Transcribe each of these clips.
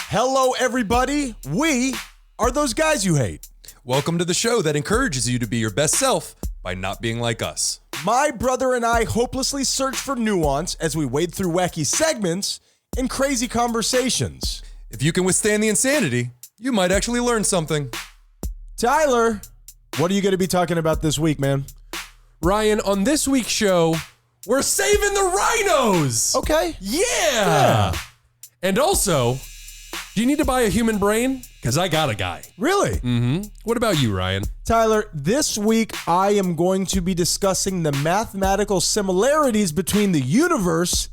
Hello, everybody. We are those guys you hate. Welcome to the show that encourages you to be your best self by not being like us. My brother and I hopelessly search for nuance as we wade through wacky segments and crazy conversations. If you can withstand the insanity, you might actually learn something. Tyler, what are you going to be talking about this week, man? Ryan, on this week's show, we're saving the rhinos. Okay. Yeah. And also, do you need to buy a human brain? Because I got a guy. Really? Mm-hmm. What about you, Ryan? Tyler, this week I am going to be discussing the mathematical similarities between the universe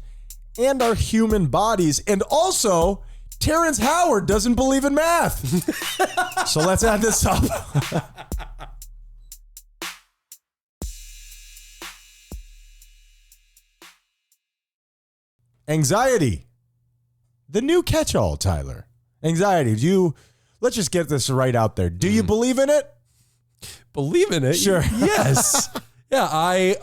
and our human bodies. And also, Terrance Howard doesn't believe in math. So let's add this up. Anxiety. The new catch-all, Tyler. Anxiety. Let's just get this right out there. Do you believe in it? Believe in it? Sure. Yes. Yeah, I,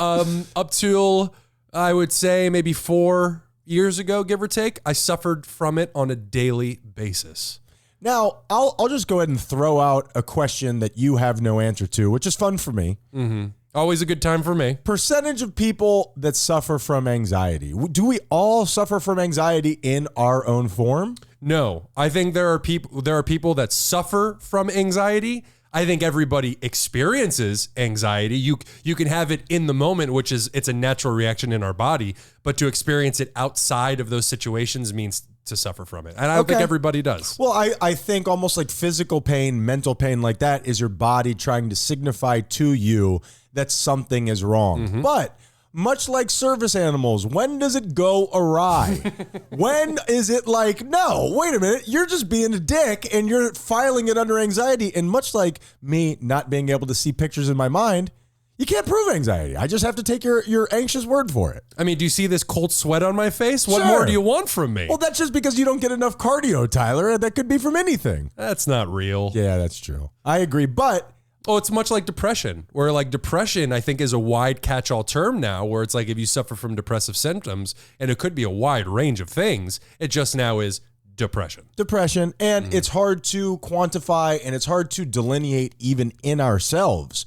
up till, I would say maybe 4 years ago, give or take, I suffered from it on a daily basis. Now, I'll just go ahead and throw out a question that you have no answer to, which is fun for me. Mm-hmm. Always a good time for me. Percentage of people that suffer from anxiety. Do we all suffer from anxiety in our own form? No. I think there are people that suffer from anxiety. I think everybody experiences anxiety. You can have it in the moment, which is it's a natural reaction in our body, but to experience it outside of those situations means to suffer from it. And I don't think everybody does. Well, I think almost like physical pain, mental pain like that is your body trying to signify to you that something is wrong. Mm-hmm. But much like service animals, when does it go awry? When is it like, no, wait a minute, you're just being a dick and you're filing it under anxiety. And much like me not being able to see pictures in my mind, you can't prove anxiety. I just have to take your anxious word for it. I mean, do you see this cold sweat on my face? What more do you want from me? Well, that's just because you don't get enough cardio, Tyler. That could be from anything. That's not real. Yeah, that's true. I agree, but... Oh, it's much like depression, where like depression, I think, is a wide catch-all term now, where it's like if you suffer from depressive symptoms, and it could be a wide range of things, it just now is depression. Depression, and it's hard to quantify, and it's hard to delineate even in ourselves.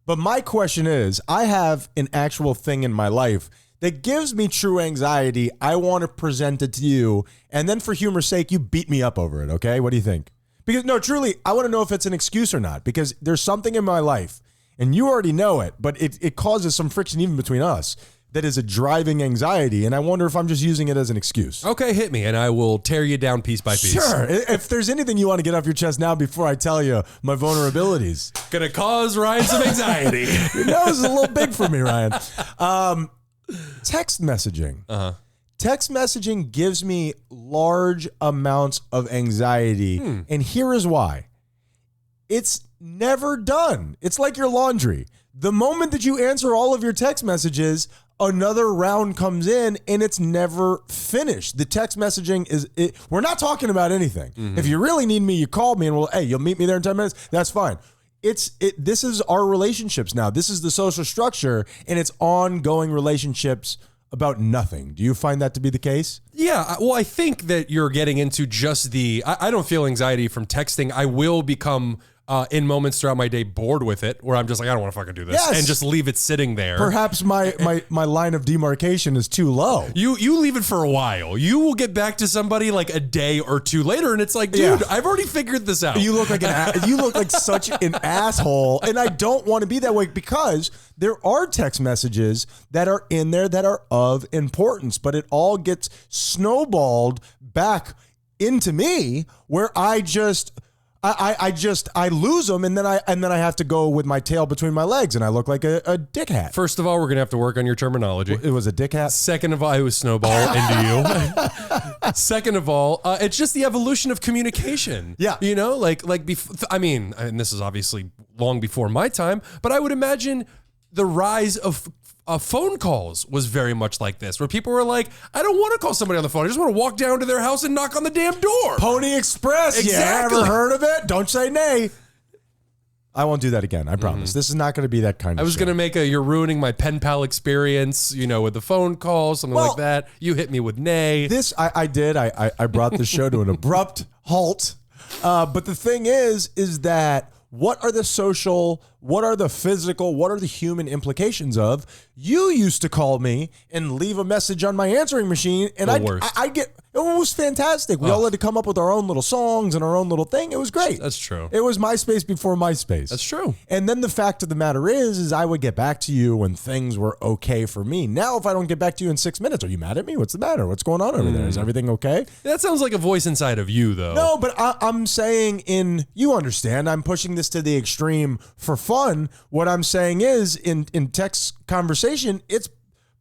But my question is, I have an actual thing in my life that gives me true anxiety. I want to present it to you, and then for humor's sake, you beat me up over it, okay? What do you think? Because, no, truly, I want to know if it's an excuse or not, because there's something in my life, and you already know it, but it causes some friction even between us that is a driving anxiety, and I wonder if I'm just using it as an excuse. Okay, hit me, and I will tear you down piece by piece. Sure. If there's anything you want to get off your chest now before I tell you my vulnerabilities. Gonna cause Ryan some anxiety. Your nose is a little big for me, Ryan. Text messaging. Uh-huh. Text messaging gives me large amounts of anxiety, and here is why. It's never done. It's like your laundry. The moment that you answer all of your text messages, another round comes in, and it's never finished. The text messaging we're not talking about anything. Mm-hmm. If you really need me, you call me, and you'll meet me there in 10 minutes. That's fine. This is our relationships now. This is the social structure, and it's ongoing relationships about nothing. Do you find that to be the case? Yeah, well, I think that you're getting into just I don't feel anxiety from texting. I will become, in moments throughout my day, bored with it, where I'm just like, I don't want to fucking do this, and just leave it sitting there. Perhaps my line of demarcation is too low. You leave it for a while. You will get back to somebody like a day or two later, and it's like, dude, I've already figured this out. You look like such an asshole, and I don't want to be that way because there are text messages that are in there that are of importance, but it all gets snowballed back into me where I lose them, and then I have to go with my tail between my legs, and I look like a dick hat. First of all, we're gonna have to work on your terminology. It was a dick hat. Second of all, it was snowball into you. Second of all, it's just the evolution of communication. Yeah, you know, I mean, and this is obviously long before my time, but I would imagine the rise of phone calls was very much like this, where people were like, I don't want to call somebody on the phone. I just want to walk down to their house and knock on the damn door. Pony Express. Exactly. You ever heard of it? Don't say nay. I won't do that again. I promise. This is not going to be that kind of I was going to make you're ruining my pen pal experience, with the phone call, something like that. You hit me with nay. I did. I brought the show to an abrupt halt. But the thing is that what are the social, what are the physical, what are the human implications of you used to call me and leave a message on my answering machine, and I get, it was fantastic. We all had to come up with our own little songs and our own little thing. It was great. That's true. It was MySpace before MySpace. That's true. And then the fact of the matter is I would get back to you when things were okay for me. Now, if I don't get back to you in 6 minutes, are you mad at me? What's the matter? What's going on over there? Is everything okay? That sounds like a voice inside of you, though. No, but I'm saying you understand, I'm pushing this to the extreme for fun. What I'm saying is in text conversation, it's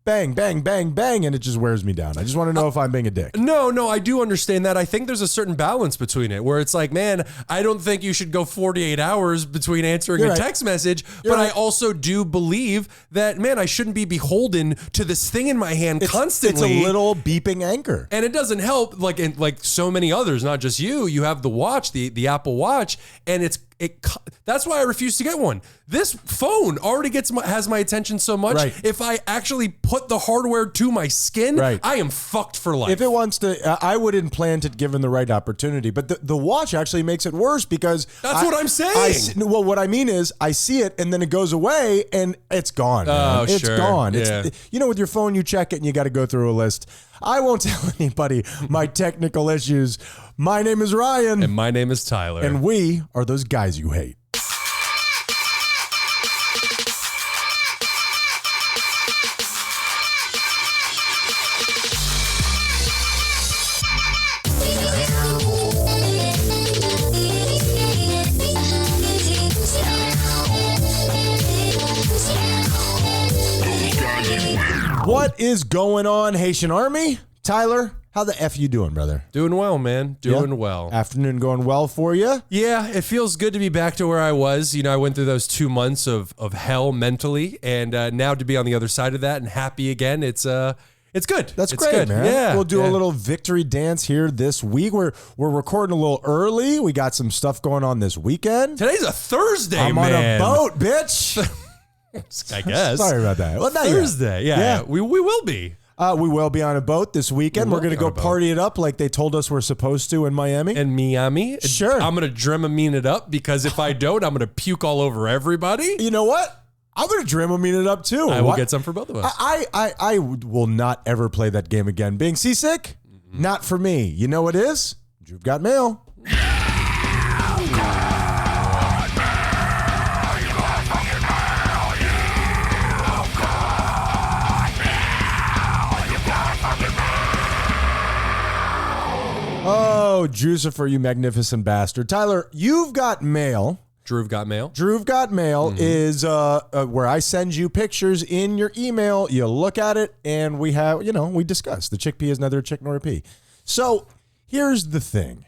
bang, bang, bang, bang, and it just wears me down. I just want to know if I'm being a dick. No, I do understand that. I think there's a certain balance between it where it's like, man, I don't think you should go 48 hours between answering a text message, but I also do believe that, man, I shouldn't be beholden to this thing in my hand constantly. It's a little beeping anchor. And it doesn't help, like so many others, not just you. You have the watch, the Apple Watch, and that's why I refuse to get one. This phone already has my attention so much. Right. If I actually put the hardware to my skin, I am fucked for life. If it wants to, I would implant it given the right opportunity. But the watch actually makes it worse because that's what I'm saying. Well, what I mean is I see it and then it goes away and it's gone. Man. It's gone. Yeah. With your phone, you check it and you got to go through a list. I won't tell anybody my technical issues. My name is Ryan. And my name is Tyler. And we are those guys you hate. What is going on, Haitian Army? Tyler, how the F you doing, brother? Doing well, man. Doing well. Afternoon going well for you? Yeah, it feels good to be back to where I was. I went through those 2 months of hell mentally, and now to be on the other side of that and happy again, it's good. That's it's great, good. man. Yeah, we'll do a little victory dance here this week. We're recording a little early. We got some stuff going on this weekend. Today's a Thursday, I'm man. on a boat, bitch. I guess. Sorry about that. Well, not Thursday. Yeah. We will be. We will be on a boat this weekend. We're going to go party it up like they told us we're supposed to in Miami. In Miami. Sure. I'm going to Dramamine it up because if I don't, I'm going to puke all over everybody. You know what? I'm going to Dramamine it up too. I will get some for both of us. I will not ever play that game again. Being seasick? Not for me. You know what it is? You've got mail. Oh, Jucifer, you magnificent bastard. Tyler, you've got mail. Drew got mail. Drew got mail is where I send you pictures in your email. You look at it, and we we discuss. The chickpea is neither a chick nor a pea. So here's the thing.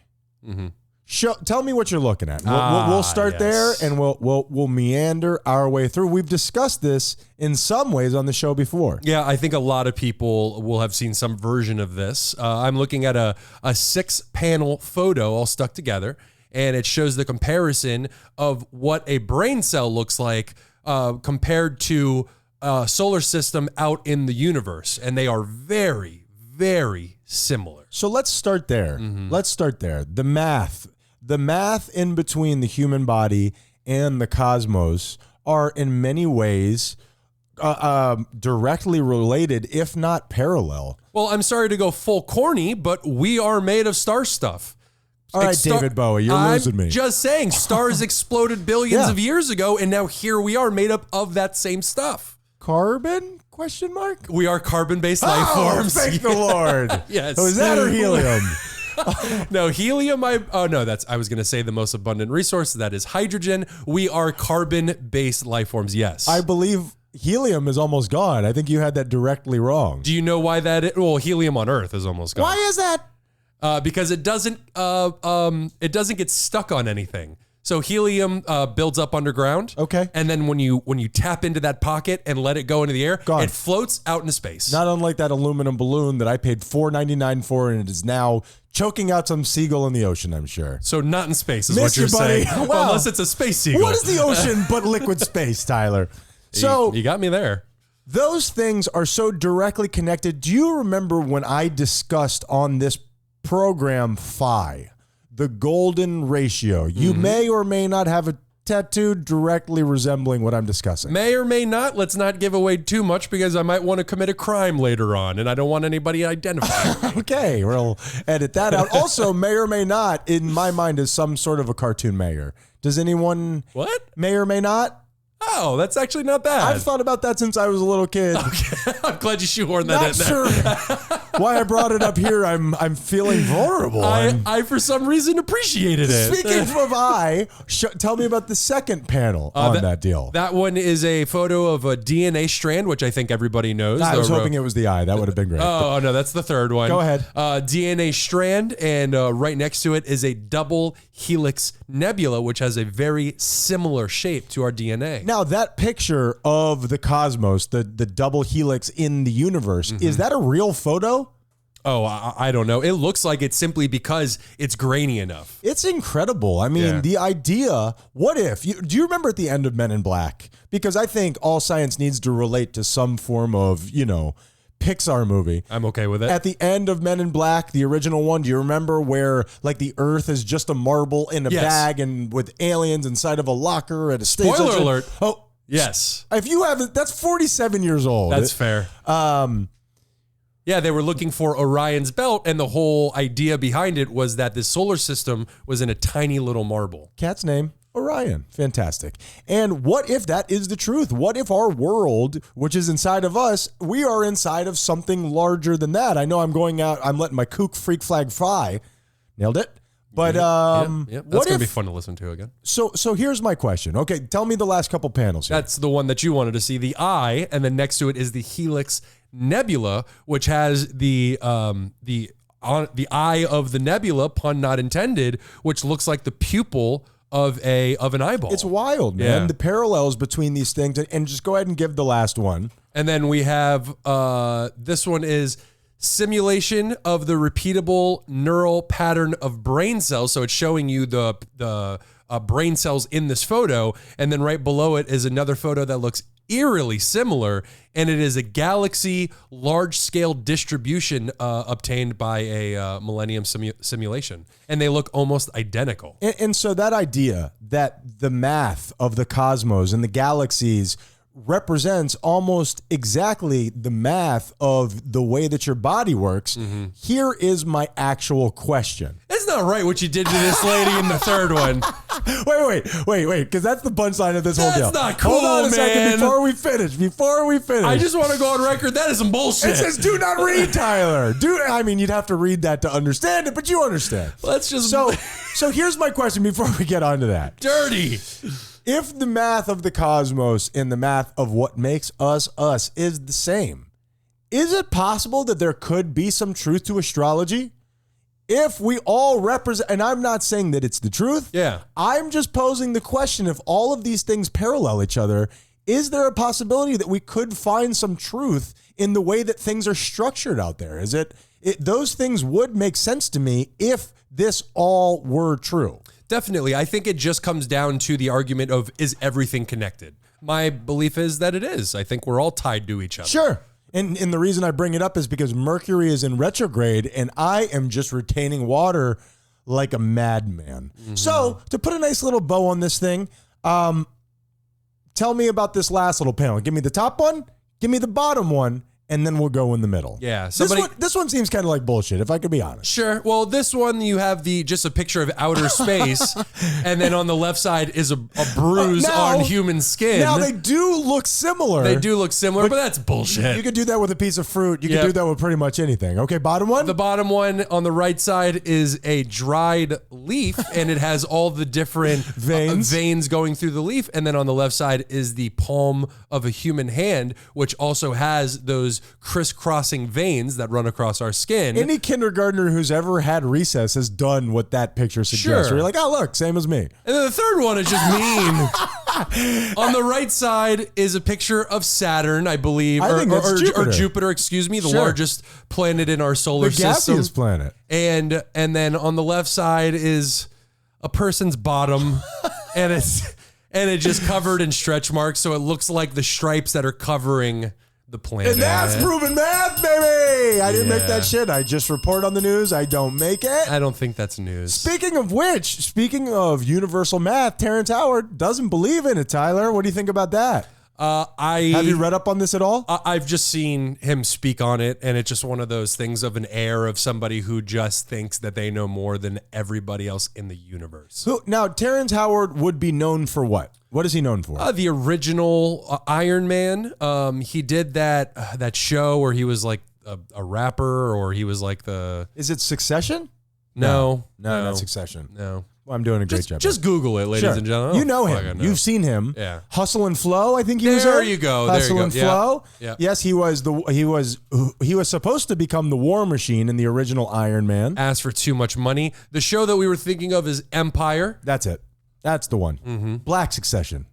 Tell me what you're looking at. We'll start there, and we'll meander our way through. We've discussed this in some ways on the show before. Yeah, I think a lot of people will have seen some version of this. I'm looking at a 6-panel photo all stuck together, and it shows the comparison of what a brain cell looks like compared to a solar system out in the universe, and they are very, very similar. So let's start there. Let's start there. The math in between the human body and the cosmos are in many ways directly related, if not parallel. Well, I'm sorry to go full corny, but we are made of star stuff. All right, David Bowie, you're losing me. I'm just saying, stars exploded billions of years ago, and now here we are made up of that same stuff. Carbon? Question mark? We are carbon-based life forms. Thank the Lord. Yes. So is that or helium? No, helium. I was going to say the most abundant resource. That is hydrogen. We are carbon-based life forms. Yes. I believe helium is almost gone. I think you had that directly wrong. Do you know why that is? Well, helium on Earth is almost gone. Why is that? Because it doesn't get stuck on anything. So helium builds up underground. Okay. And then when you tap into that pocket and let it go into the air, Gone. it floats out into space. Not unlike that aluminum balloon that I paid $4.99 for, and it is now choking out some seagull in the ocean, I'm sure. So not in space is Missed what you're you, buddy. saying. Wow. Unless it's a space seagull. What is the ocean but liquid space, Tyler? So you got me there. those things are so directly connected. Do you remember when I discussed on this program phi? the golden ratio. You may or may not have a tattoo directly resembling what I'm discussing. May or may not. Let's not give away too much because I might want to commit a crime later on, and I don't want anybody identifying. Okay, we'll edit that out. Also, may or may not, in my mind, is some sort of a cartoon mayor. Does anyone... What? May or may not? Oh, that's actually not bad. I've thought about that since I was a little kid. Okay. I'm glad you shoehorned that Not in there. sure why I brought it up here. I'm feeling vulnerable. I for some reason appreciated it. Speaking of tell me about the second panel on that deal. That one is a photo of a DNA strand, which I think everybody knows. I was hoping it was the eye. That would have been great. Oh, no, that's the third one. Go ahead. DNA strand, and right next to it is a double helix nebula, which has a very similar shape to our DNA. Now, that picture of the cosmos, the double helix in the universe, is that a real photo? Oh, I don't know. It looks like it's simply because it's grainy enough. It's incredible. I mean, the idea, what if, do you remember at the end of Men in Black? Because I think all science needs to relate to some form of, Pixar movie. I'm okay with it. At the end of Men in Black, the original one, do you remember where like the Earth is just a marble in a bag and with aliens inside of a locker at a station? Spoiler alert. Oh, yes. If you haven't, that's 47 years old. That's fair. Yeah, they were looking for Orion's belt, and the whole idea behind it was that this solar system was in a tiny little marble. Cat's name, Orion. Fantastic. And what if that is the truth? What if our world, which is inside of us, we are inside of something larger than that? I know I'm going out, I'm letting my kook freak flag fly. Nailed it. But That's going to be fun to listen to again. So here's my question. Okay, tell me the last couple panels here. That's the one that you wanted to see, the eye, and then next to it is the Helix Nebula, which has the eye of the nebula, pun not intended, which looks like the pupil of an eyeball. It's wild, man. Yeah. The parallels between these things, and just go ahead and give the last one. And then we have this one is simulation of the repeatable neural pattern of brain cells. So it's showing you the brain cells in this photo. And then right below it is another photo that looks eerily similar. And it is a galaxy large-scale distribution obtained by a Millennium simulation. And they look almost identical. And so that idea that the math of the cosmos and the galaxies represents almost exactly the math of the way that your body works. Here is my actual question. It's not right what you did to this lady in the third one. Wait, because that's the punchline of this whole deal. That's not cool, Hold on a second man. before we finish. I just want to go on record. That is some bullshit. It says do not read, Tyler. You'd have to read that to understand it, but you understand. Let's just... So here's my question before we get onto that. Dirty. If the math of the cosmos and the math of what makes us us is the same, is it possible that there could be some truth to astrology? If we all represent, and I'm not saying that it's the truth. Yeah. I'm just posing the question, if all of these things parallel each other, is there a possibility that we could find some truth in the way that things are structured out there? Those things would make sense to me if this all were true. Definitely. I think it just comes down to the argument of, is everything connected? My belief is that it is. I think we're all tied to each other. Sure. And the reason I bring it up is because Mercury is in retrograde and I am just retaining water like a madman. So to put a nice little bow on this thing, tell me about this last little panel. Give me the top one, give me the bottom one, and then we'll go in the middle. Yeah. This one seems kind of like bullshit, if I could be honest. Sure. Well, this one, you have just a picture of outer space, and then on the left side is a bruise on human skin. Now, they do look similar. They do look similar, but that's bullshit. You could do that with a piece of fruit. You could do that with pretty much anything. Okay, bottom one? The bottom one on the right side is a dried leaf, and it has all the different veins going through the leaf. And then on the left side is the palm of a human hand, which also has those crisscrossing veins that run across our skin. Any kindergartner who's ever had recess has done what that picture suggests. Sure. You're like, oh, look, same as me. And then the third one is just mean. On the right side is a picture of Saturn, I believe, or Jupiter, excuse me, the largest planet in our solar system. The gaseous planet. And then on the left side is a person's bottom, and it's just covered in stretch marks, so it looks like the stripes that are covering the planet. And that's proven math, baby. I didn't make that shit. I just report on the news. I don't make it. I don't think that's news. Speaking of which, speaking of universal math, Terrance Howard doesn't believe in it, Tyler. What do you think about that? Have you read up on this at all? I've just seen him speak on it, and it's just one of those things of an air of somebody who just thinks that they know more than everybody else in the universe. Now, Terrance Howard would be known for what? What is he known for? The original Iron Man. He did that show where he was like a rapper, or he was like the... Is it Succession? No, not Succession. No. Well, I'm doing a great job. Just Google it, ladies and gentlemen. You know him. You've seen him. Yeah. Hustle and Flow, I think he was There in. you go. Hustle there you and go. Flow. Yeah. Yes, he was supposed to become the War Machine in the original Iron Man. Asked for too much money. The show that we were thinking of is Empire. That's it. That's the one. Mm-hmm. Black Succession.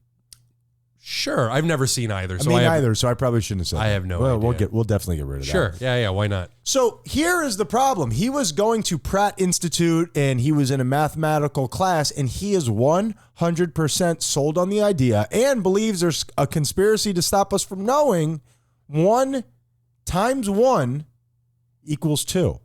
Sure, I've never seen either. I mean, neither, so I probably shouldn't have said I that. have no idea. idea. We'll definitely get rid of that. Sure, yeah, why not? So here is the problem. He was going to Pratt Institute, and he was in a mathematical class, and he is 100% sold on the idea and believes there's a conspiracy to stop us from knowing 1 times 1 equals 2.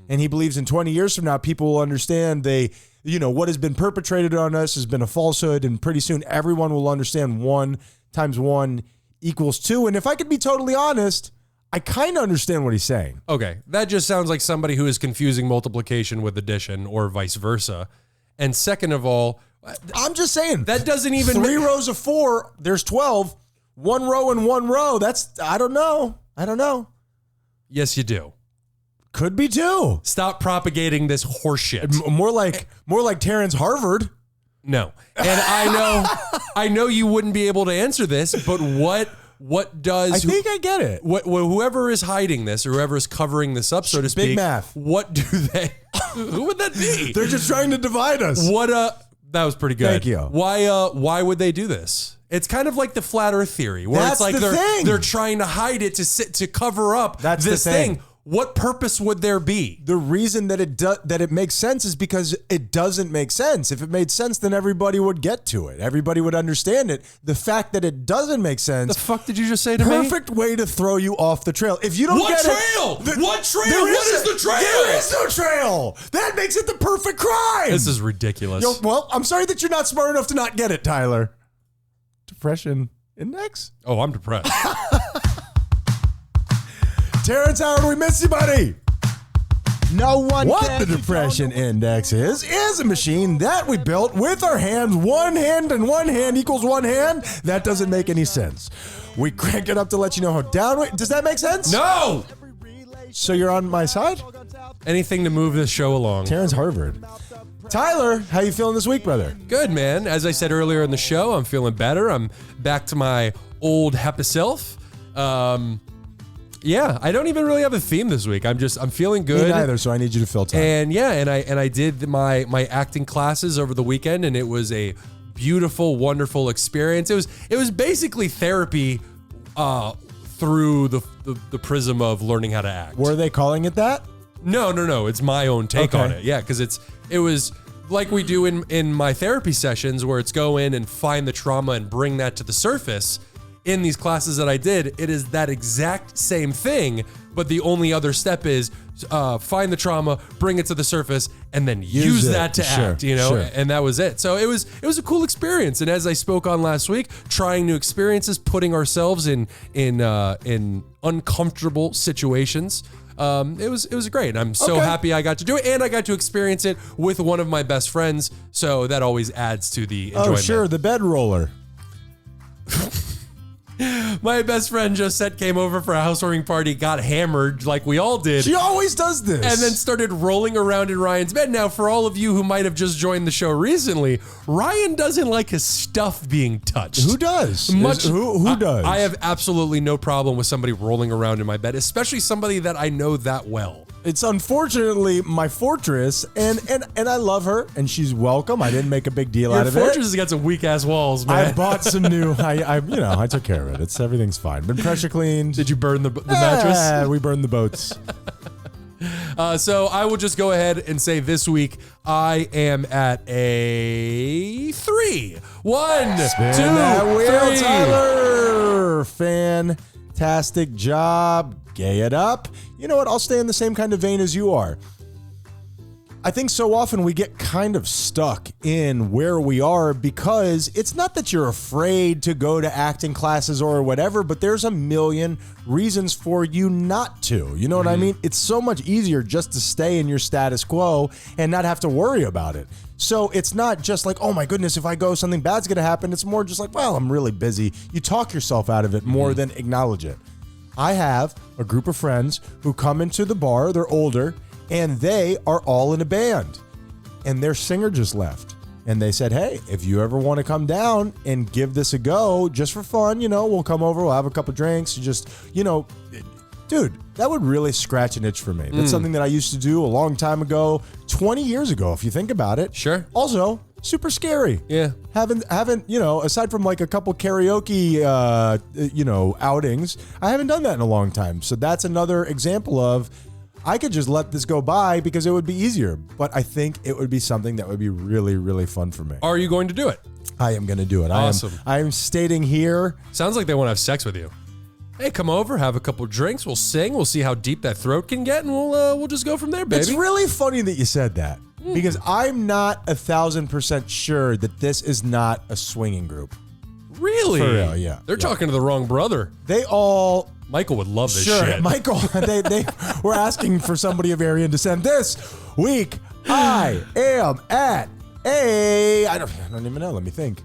And he believes in 20 years from now, people will understand what has been perpetrated on us has been a falsehood, and pretty soon everyone will understand 1 times 1 equals 2. And if I could be totally honest, I kind of understand what he's saying. Okay, that just sounds like somebody who is confusing multiplication with addition or vice versa. And second of all, I'm just saying. That doesn't even... 3 rows of 4, there's 12. 1 row and 1 row, I don't know. Yes, you do. Could be 2. Stop propagating this horseshit. More like Terrance Harvard. No. And I know you wouldn't be able to answer this, but what does... I think I get it. Whoever is hiding this, or whoever is covering this up, so to speak... Big math. What do they... Who would that be? They're just trying to divide us. That was pretty good. Thank you. Why would they do this? It's kind of like the flat earth theory, where That's it's like thing. they're trying to hide it to cover up this thing. What purpose would there be? The reason that it makes sense is because it doesn't make sense. If it made sense, then everybody would get to it. Everybody would understand it. The fact that it doesn't make sense. The fuck did you just say to me? Perfect way to throw you off the trail. If you don't get trail? it, what trail? What is the trail? There is no trail. That makes it the perfect crime. This is ridiculous. Well, I'm sorry that you're not smart enough to not get it, Tyler. Depression index? Oh, I'm depressed. Terrance Howard, we miss you, buddy. No one What cares. the depression index is a machine that we built with our hands. 1 hand and 1 hand equals 1 hand. That doesn't make any sense. We crank it up to let you know how down we... Does that make sense? No! So you're on my side? Anything to move this show along. Terrance Harvard. Tyler, how you feeling this week, brother? Good, man. As I said earlier in the show, I'm feeling better. I'm back to my old happy self. Yeah, I don't even really have a theme this week. I'm feeling good. Me neither, so I need you to fill time. And I did my acting classes over the weekend, and it was a beautiful, wonderful experience. It was basically therapy through the prism of learning how to act. Were they calling it that? No. It's my own take Okay. on it. Yeah, because it was like we do in my therapy sessions, where it's go in and find the trauma and bring that to the surface. In these classes that I did, it is that exact same thing, but the only other step is find the trauma, bring it to the surface, and then use that to act, Sure. And that was it. So it was a cool experience. And as I spoke on last week, trying new experiences, putting ourselves in uncomfortable situations. It was great. And I'm so happy I got to do it, and I got to experience it with one of my best friends. So that always adds to the enjoyment. Oh, sure, the bed roller. My best friend Josette came over for a housewarming party, got hammered like we all did. She always does this. And then started rolling around in Ryan's bed. Now, for all of you who might have just joined the show recently, Ryan doesn't like his stuff being touched. Who does? Who does? I have absolutely no problem with somebody rolling around in my bed, especially somebody that I know that well. It's unfortunately my fortress, and I love her, and she's welcome. I didn't make a big deal out of it. Your fortress has got some weak ass walls, man. I bought some new. I took care of it. Everything's fine. Been pressure cleaned. Did you burn the mattress? Yeah, we burned the boats. So I will just go ahead and say this week I am at a 3. 1, 2, Spin that wheel, 3. Tyler. Fantastic job. Gay it up. You know what? I'll stay in the same kind of vein as you are. I think so often we get kind of stuck in where we are because it's not that you're afraid to go to acting classes or whatever, but there's a million reasons for you not to. You know what I mean? It's so much easier just to stay in your status quo and not have to worry about it. So it's not just like, oh my goodness, if I go, something bad's going to happen. It's more just like, well, I'm really busy. You talk yourself out of it more than acknowledge it. I have a group of friends who come into the bar. They're older. And they are all in a band. And their singer just left. And they said, hey, if you ever want to come down and give this a go, just for fun, we'll come over, we'll have a couple drinks. Dude, that would really scratch an itch for me. That's something that I used to do a long time ago, 20 years ago, if you think about it. Sure. Also, super scary. Yeah. Haven't aside from like a couple karaoke, outings, I haven't done that in a long time. So that's another example of, I could just let this go by because it would be easier, but I think it would be something that would be really, really fun for me. Are you going to do it? I am going to do it. Awesome. I am stating here. Sounds like they want to have sex with you. Hey, come over, have a couple drinks, we'll sing, we'll see how deep that throat can get, and we'll just go from there, baby. It's really funny that you said that because I'm not 1,000% sure that this is not a swinging group. Really? For real, yeah. They're talking to the wrong brother. Michael would love this sure, shit. Michael, they were asking for somebody of Aryan descent. This week, I am at I don't even know. Let me think.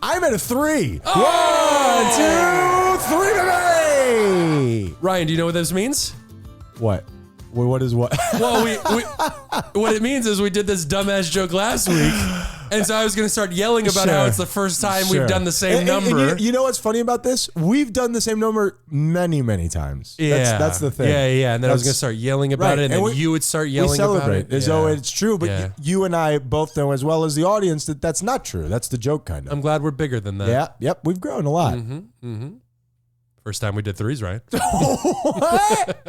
I'm at a 3. Oh! 1, 2, 3, baby! Ryan, do you know what this means? What? What is what? Well, what it means is we did this dumbass joke last week, and so I was going to start yelling about how it's the first time we've done the same number. And you know what's funny about this? We've done the same number many, many times. Yeah, that's the thing. Yeah. And then I was going to start yelling about it, and then you would start yelling about it. As though it's true, but you and I both know, as well as the audience, that that's not true. That's the joke, kind of. I'm glad we're bigger than that. Yeah. Yep. We've grown a lot. First time we did threes, right? What?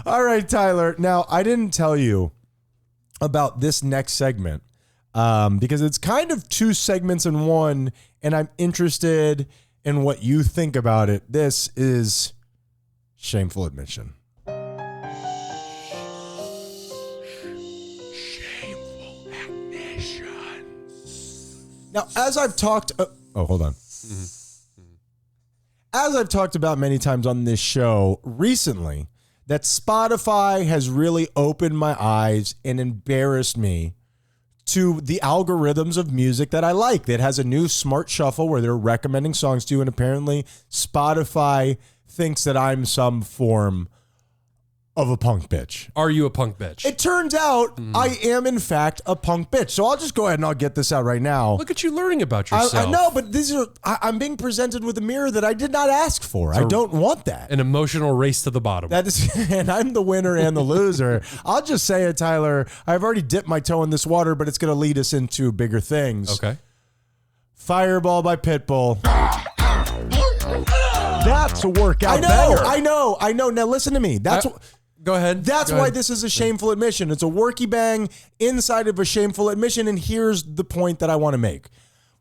All right, Tyler. Now, I didn't tell you about this next segment because it's kind of 2 segments in one, and I'm interested in what you think about it. This is Shameful Admission. Shameful Admission. Now, as I've talked... hold on. As I've talked about many times on this show recently, that Spotify has really opened my eyes and embarrassed me to the algorithms of music that I like. That has a new smart shuffle where they're recommending songs to you, and apparently Spotify thinks that I'm some form of a punk bitch. Are you a punk bitch? It turns out I am, in fact, a punk bitch. So I'll just go ahead and I'll get this out right now. Look at you learning about yourself. I know, but I'm being presented with a mirror that I did not ask for. I don't want that. An emotional race to the bottom. That is, and I'm the winner and the loser. I'll just say it, Tyler. I've already dipped my toe in this water, but it's going to lead us into bigger things. Okay. Fireball by Pitbull. That's a workout banger. banger. I know. Now listen to me. Go ahead. That's why this is a shameful admission. It's a worky bang inside of a shameful admission, and here's the point that I want to make.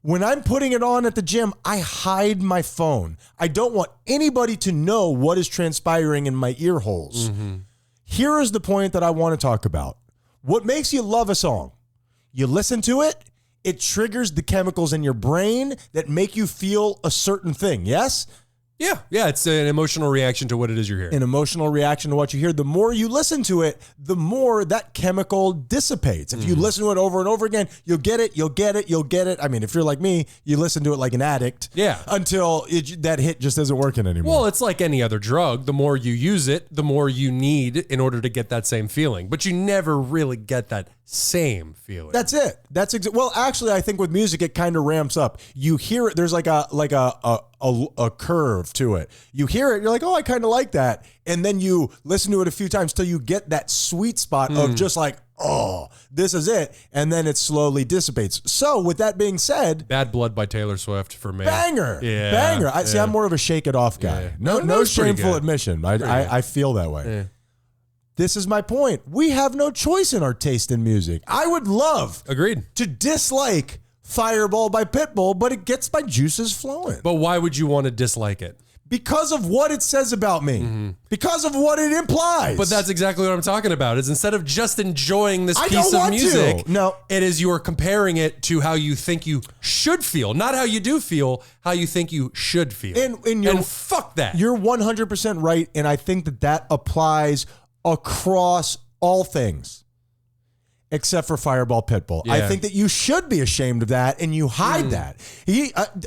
When I'm putting it on at the gym, I hide my phone. I don't want anybody to know what is transpiring in my ear holes. Here is the point that I want to talk about. What makes you love a song? You listen to it, it triggers the chemicals in your brain that make you feel a certain thing, yes? Yeah, it's an emotional reaction to what it is you're hearing. An emotional reaction to what you hear. The more you listen to it, the more that chemical dissipates. If you listen to it over and over again, you'll get it. I mean, if you're like me, you listen to it like an addict. Yeah. Until that hit just isn't working anymore. Well, it's like any other drug. The more you use it, the more you need in order to get that same feeling. But you never really get that same feeling. That's it. Well, actually, I think with music, it kind of ramps up. You hear it. There's like a curve to it. You hear it, you're like, oh, I kind of like that. And then you listen to it a few times till you get that sweet spot of just like, oh, this is it. And then it slowly dissipates. So with that being said, Bad Blood by Taylor Swift for me. Banger. Yeah. Banger. See, I'm more of a shake it off guy. Yeah. No shameful admission. I feel that way. Yeah. This is my point. We have no choice in our taste in music. I would love Agreed. to dislike Fireball by Pitbull, but it gets my juices flowing. But why would you want to dislike it? because of what it says about me, because of what it implies. But that's exactly what I'm talking about. Is instead of just enjoying this I piece don't of want music, to. No. it is you're comparing it to how you think you should feel, not how you do feel, how you think you should feel. And fuck that. You're 100% right, and I think that applies across all things. Except for Fireball Pitbull. Yeah. I think that you should be ashamed of that, and you hide that.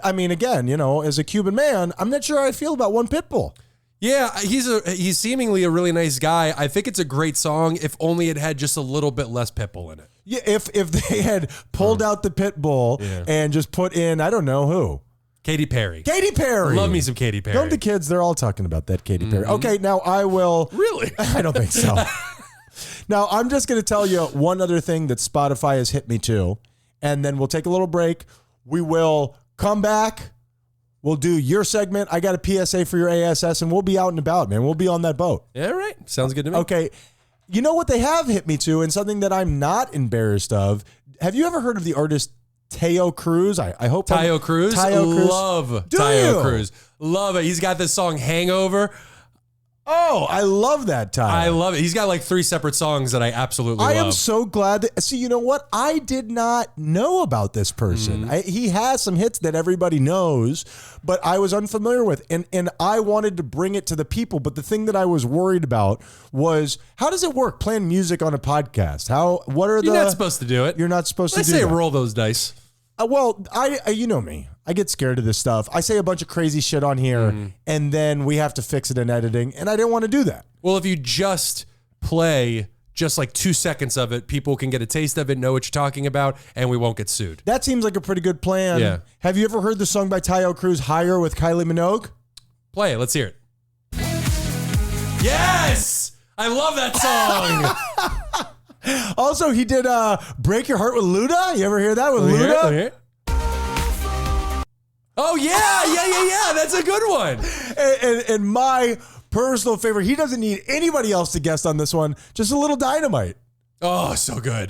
I mean, again, as a Cuban man, I'm not sure how I feel about one Pitbull. Yeah, he's seemingly a really nice guy. I think it's a great song, if only it had just a little bit less Pitbull in it. Yeah, if they had pulled out the Pitbull and just put in, I don't know who. Katy Perry. Katy Perry. Love me some Katy Perry. Don't the kids, they're all talking about that Katy Perry. Okay, now I will. Really? I don't think so. Now, I'm just going to tell you one other thing that Spotify has hit me to, and then we'll take a little break. We will come back. We'll do your segment. I got a PSA for your ASS, and we'll be out and about, man. We'll be on that boat. Yeah, right. Sounds good to me. Okay. You know what they have hit me to, and something that I'm not embarrassed of? Have you ever heard of the artist Tayo Cruz? I hope Tayo Cruz? Love Tayo Cruz. Love it. He's got this song Hangover. Oh, I love that Tayo. I love it. He's got like 3 separate songs that I absolutely love. I am so glad that. See, you know what? I did not know about this person. He has some hits that everybody knows, but I was unfamiliar with, and I wanted to bring it to the people. But the thing that I was worried about was, how does it work playing music on a podcast? You're not supposed to do it. You're not supposed to do that. that. Roll those dice. Well, you know me. I get scared of this stuff. I say a bunch of crazy shit on here, and then we have to fix it in editing, and I didn't want to do that. Well, if you just play just like 2 seconds of it, people can get a taste of it, know what you're talking about, and we won't get sued. That seems like a pretty good plan. Yeah. Have you ever heard the song by Tayo Cruz, Higher, with Kylie Minogue? Play it. Let's hear it. Yes! I love that song. Also, he did Break Your Heart with Luda. You ever hear that with Luda? Oh, yeah. That's a good one. And my personal favorite, he doesn't need anybody else to guest on this one, just a little Dynamite. Oh, so good.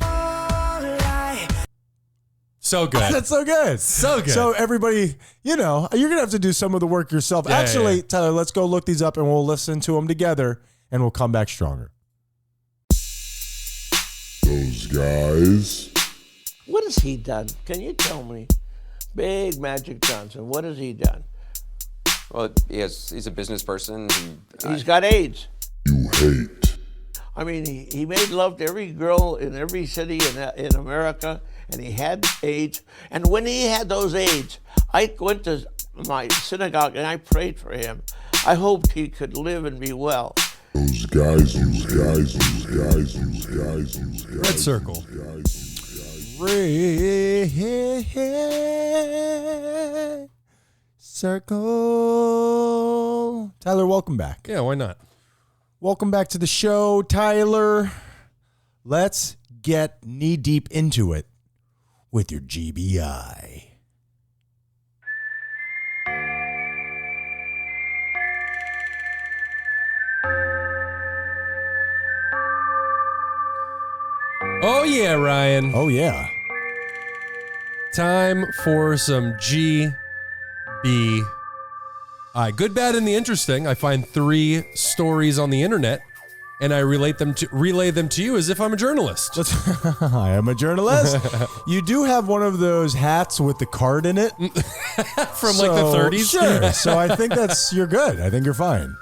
So good. That's so good. So good. So everybody, you're going to have to do some of the work yourself. Yeah, Actually, yeah. Tyler, let's go look these up and we'll listen to them together and we'll come back stronger. Those guys. What has he done? Can you tell me? Big Magic Johnson, what has he done? Well, he's a business person. He's got AIDS. You hate. I mean, he made love to every girl in every city in America, and he had AIDS. And when he had those AIDS, I went to my synagogue and I prayed for him. I hoped he could live and be well. Those guys. Red circle. Red circle. Tyler, welcome back. Yeah, why not? Welcome back to the show, Tyler. Let's get knee deep into it with your GBI. Oh, yeah, Ryan. Oh, yeah. Time for some GBI. Good, bad, and the interesting. I find 3 stories on the internet, and I relay them to you as if I'm a journalist. I am a journalist. You do have one of those hats with the card in it. From like the 30s? Sure. So I think you're good. I think you're fine.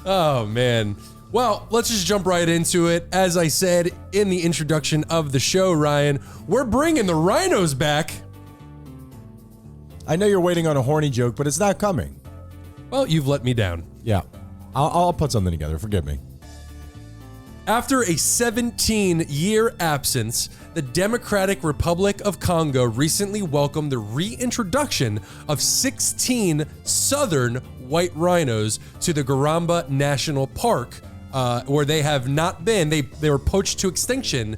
Oh, man. Well, let's just jump right into it. As I said in the introduction of the show, Ryan, we're bringing the rhinos back. I know you're waiting on a horny joke, but it's not coming. Well, you've let me down. Yeah. I'll put something together. Forgive me. After a 17-year absence, the Democratic Republic of Congo recently welcomed the reintroduction of 16 southern white rhinos to the Garamba National Park, where they have not been. They were poached to extinction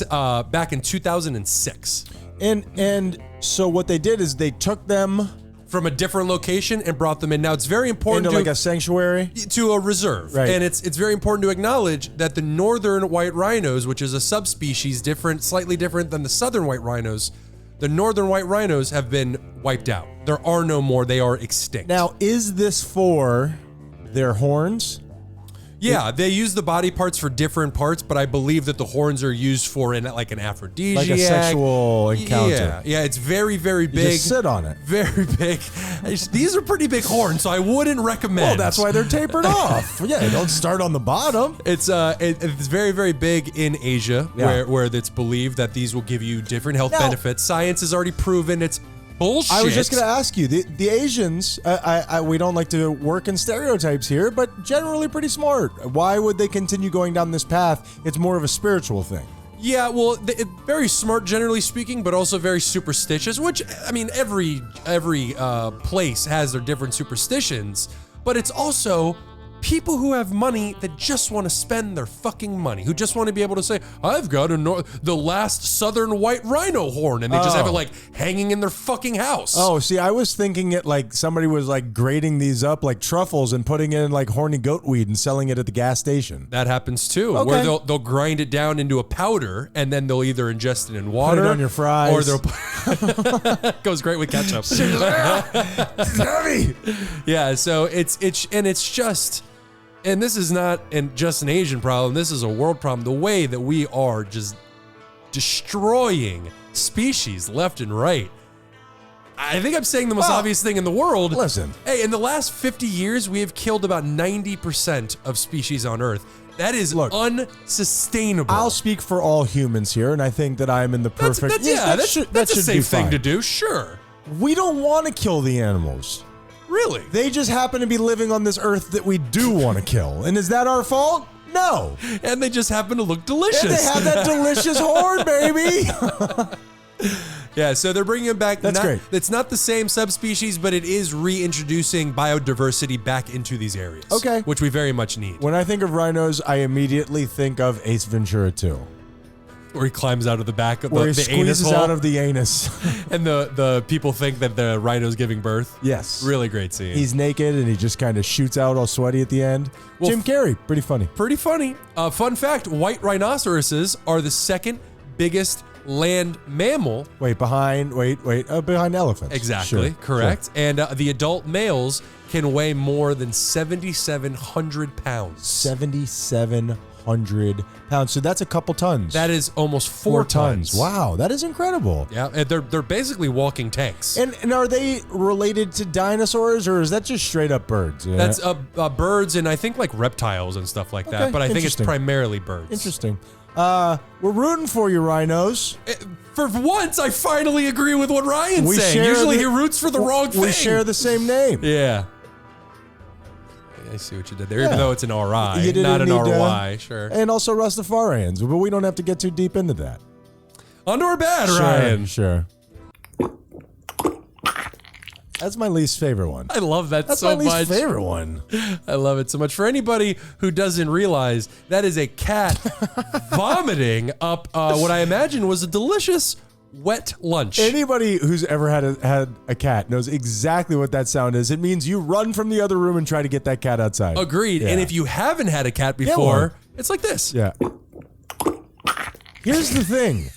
back in 2006. And so what they did is they took them From a different location and brought them in. Now, it's very important into like a sanctuary. to a reserve. Right. And it's very important to acknowledge that the northern white rhinos, which is a subspecies slightly different than the southern white rhinos, the northern white rhinos have been wiped out. There are no more. They are extinct. Now, is this for their horns? Yeah, they use the body parts for different parts, but I believe that the horns are used for an aphrodisiac. Like a sexual encounter. Yeah, it's very, very big. You just sit on it. Very big. These are pretty big horns, so I wouldn't recommend. Well, that's why they're tapered off. Yeah, don't start on the bottom. It's very, very big in Asia, Yeah. where it's believed that these will give you different health benefits. Science has already proven it's bullshit. I was just going to ask you, the Asians, we don't like to work in stereotypes here, but generally pretty smart. Why would they continue going down this path? It's more of a spiritual thing. Yeah, well, very smart, generally speaking, but also very superstitious. Which, I mean, every place has their different superstitions, but it's also people who have money that just want to spend their fucking money, who just want to be able to say, I've got the last southern white rhino horn, and they just have it like hanging in their fucking house. Oh, see, I was thinking it like somebody was like grading these up like truffles and putting it in like horny goat weed and selling it at the gas station. That happens too, Okay. where they'll grind it down into a powder, and then they'll either ingest it in water, Put it on your fries. or they'll goes great with ketchup. It's heavy. Yeah, so it's just. And this is not just an Asian problem. This is a world problem. The way that we are just destroying species left and right. I think I'm saying the most obvious thing in the world. Listen. Hey, in the last 50 years, we have killed about 90% of species on Earth. That is unsustainable. I'll speak for all humans here, and I think that I'm in the perfect... That's a safe thing to do, sure. We don't want to kill the animals. Really? They just happen to be living on this earth that we do want to kill. And is that our fault? No. And they just happen to look delicious. And they have that delicious horn, baby. Yeah, so they're bringing it back. That's great. It's not the same subspecies, but it is reintroducing biodiversity back into these areas. Okay. Which we very much need. When I think of rhinos, I immediately think of Ace Ventura 2. Where he climbs out of the back of Where he the anus squeezes hole. out of the anus. And the people think that the rhino's giving birth. Yes. Really great scene. He's naked and he just kind of shoots out all sweaty at the end. Well, Jim Carrey, pretty funny. Pretty funny. Fun fact, white rhinoceroses are the second biggest land mammal. Behind elephants. Exactly, Sure, correct. sure. And the adult males can weigh more than 7,700 pounds. 7,700 pounds. So that's a couple tons. That is almost 4 tons. Wow, that is incredible. Yeah, and they're basically walking tanks. And are they related to dinosaurs, or is that just straight up birds? Yeah. That's birds and I think like reptiles and stuff like that. Okay, But I think it's interesting. primarily birds. Interesting. We're rooting for you, rhinos. For once, I finally agree with what Ryan's saying. Usually he roots for the wrong thing. We share the same name. Yeah. I see what you did there, even though it's an RI, You didn't not an need RY, sure. And also Rastafarians, but we don't have to get too deep into that. On to our bad, Ryan. Sure. That's my least favorite one. I love that That's so my least much. favorite one. I love it so much. For anybody who doesn't realize, that is a cat vomiting up what I imagine was a delicious wet lunch. Anybody who's ever had a cat knows exactly what that sound is. It means you run from the other room and try to get that cat outside. Agreed. Yeah. And if you haven't had a cat one. before, it's like this. Yeah. Here's the thing.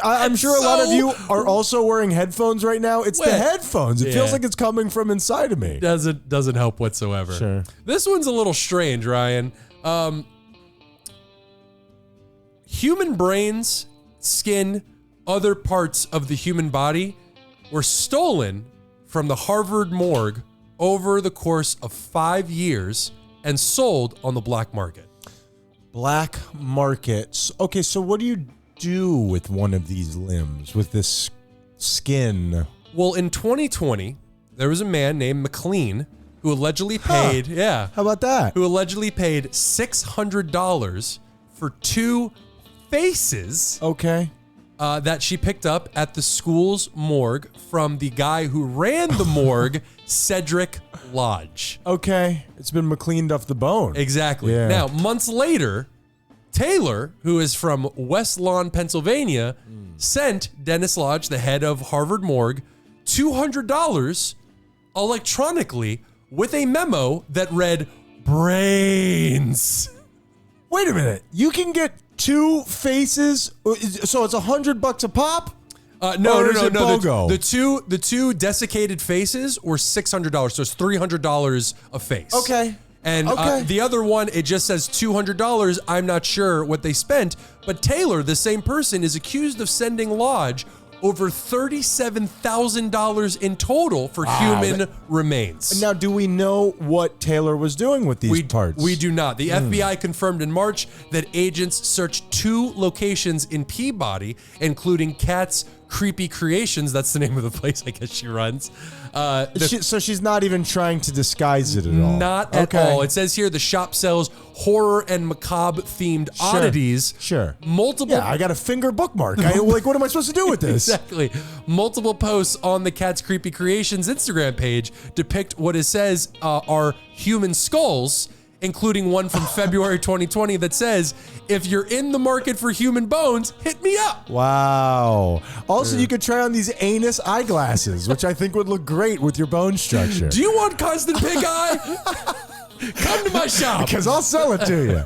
I'm sure a lot of you are also wearing headphones right now. It's the Wet. headphones. It feels Yeah. like it's coming from inside of me. Doesn't help whatsoever. Sure. This one's a little strange, Ryan. Human brains, skin, other parts of the human body were stolen from the Harvard morgue over the course of 5 years and sold on the black market. Black markets. Okay, so what do you do with one of these limbs, with this skin? Well, in 2020, there was a man named McLean who allegedly paid, How about that? who allegedly paid $600 for 2 faces Okay. that she picked up at the school's morgue from the guy who ran the morgue, Cedric Lodge. Okay. It's been McLeaned off the bone. Exactly. Yeah. Now, months later, Taylor, who is from West Lawn, Pennsylvania, sent Dennis Lodge, the head of Harvard morgue, $200 electronically with a memo that read, brains. Wait a minute. You can get 2 faces, so it's $100 a pop? No. is it BOGO? The two desiccated faces were $600, so it's $300 a face. Okay. And the other one, it just says $200. I'm not sure what they spent, but Taylor, the same person, is accused of sending Lodge over $37,000 in total for human remains. Now, do we know what Taylor was doing with these parts? We do not. The FBI confirmed in March that agents searched 2 locations in Peabody, including Kat's Creepy Creations. That's the name of the place I guess she runs. So she's not even trying to disguise it at all? Not at all. It says here the shop sells horror and macabre themed oddities. Sure. Multiple. Yeah, I got a finger bookmark. What am I supposed to do with this? Exactly. Multiple posts on the Cat's Creepy Creations Instagram page depict what it says are human skulls, including one from February 2020 that says, if you're in the market for human bones, hit me up. Wow. Also, you could try on these anus eyeglasses, which I think would look great with your bone structure. Do you want constant pig eye? Come to my shop. Because I'll sell it to you.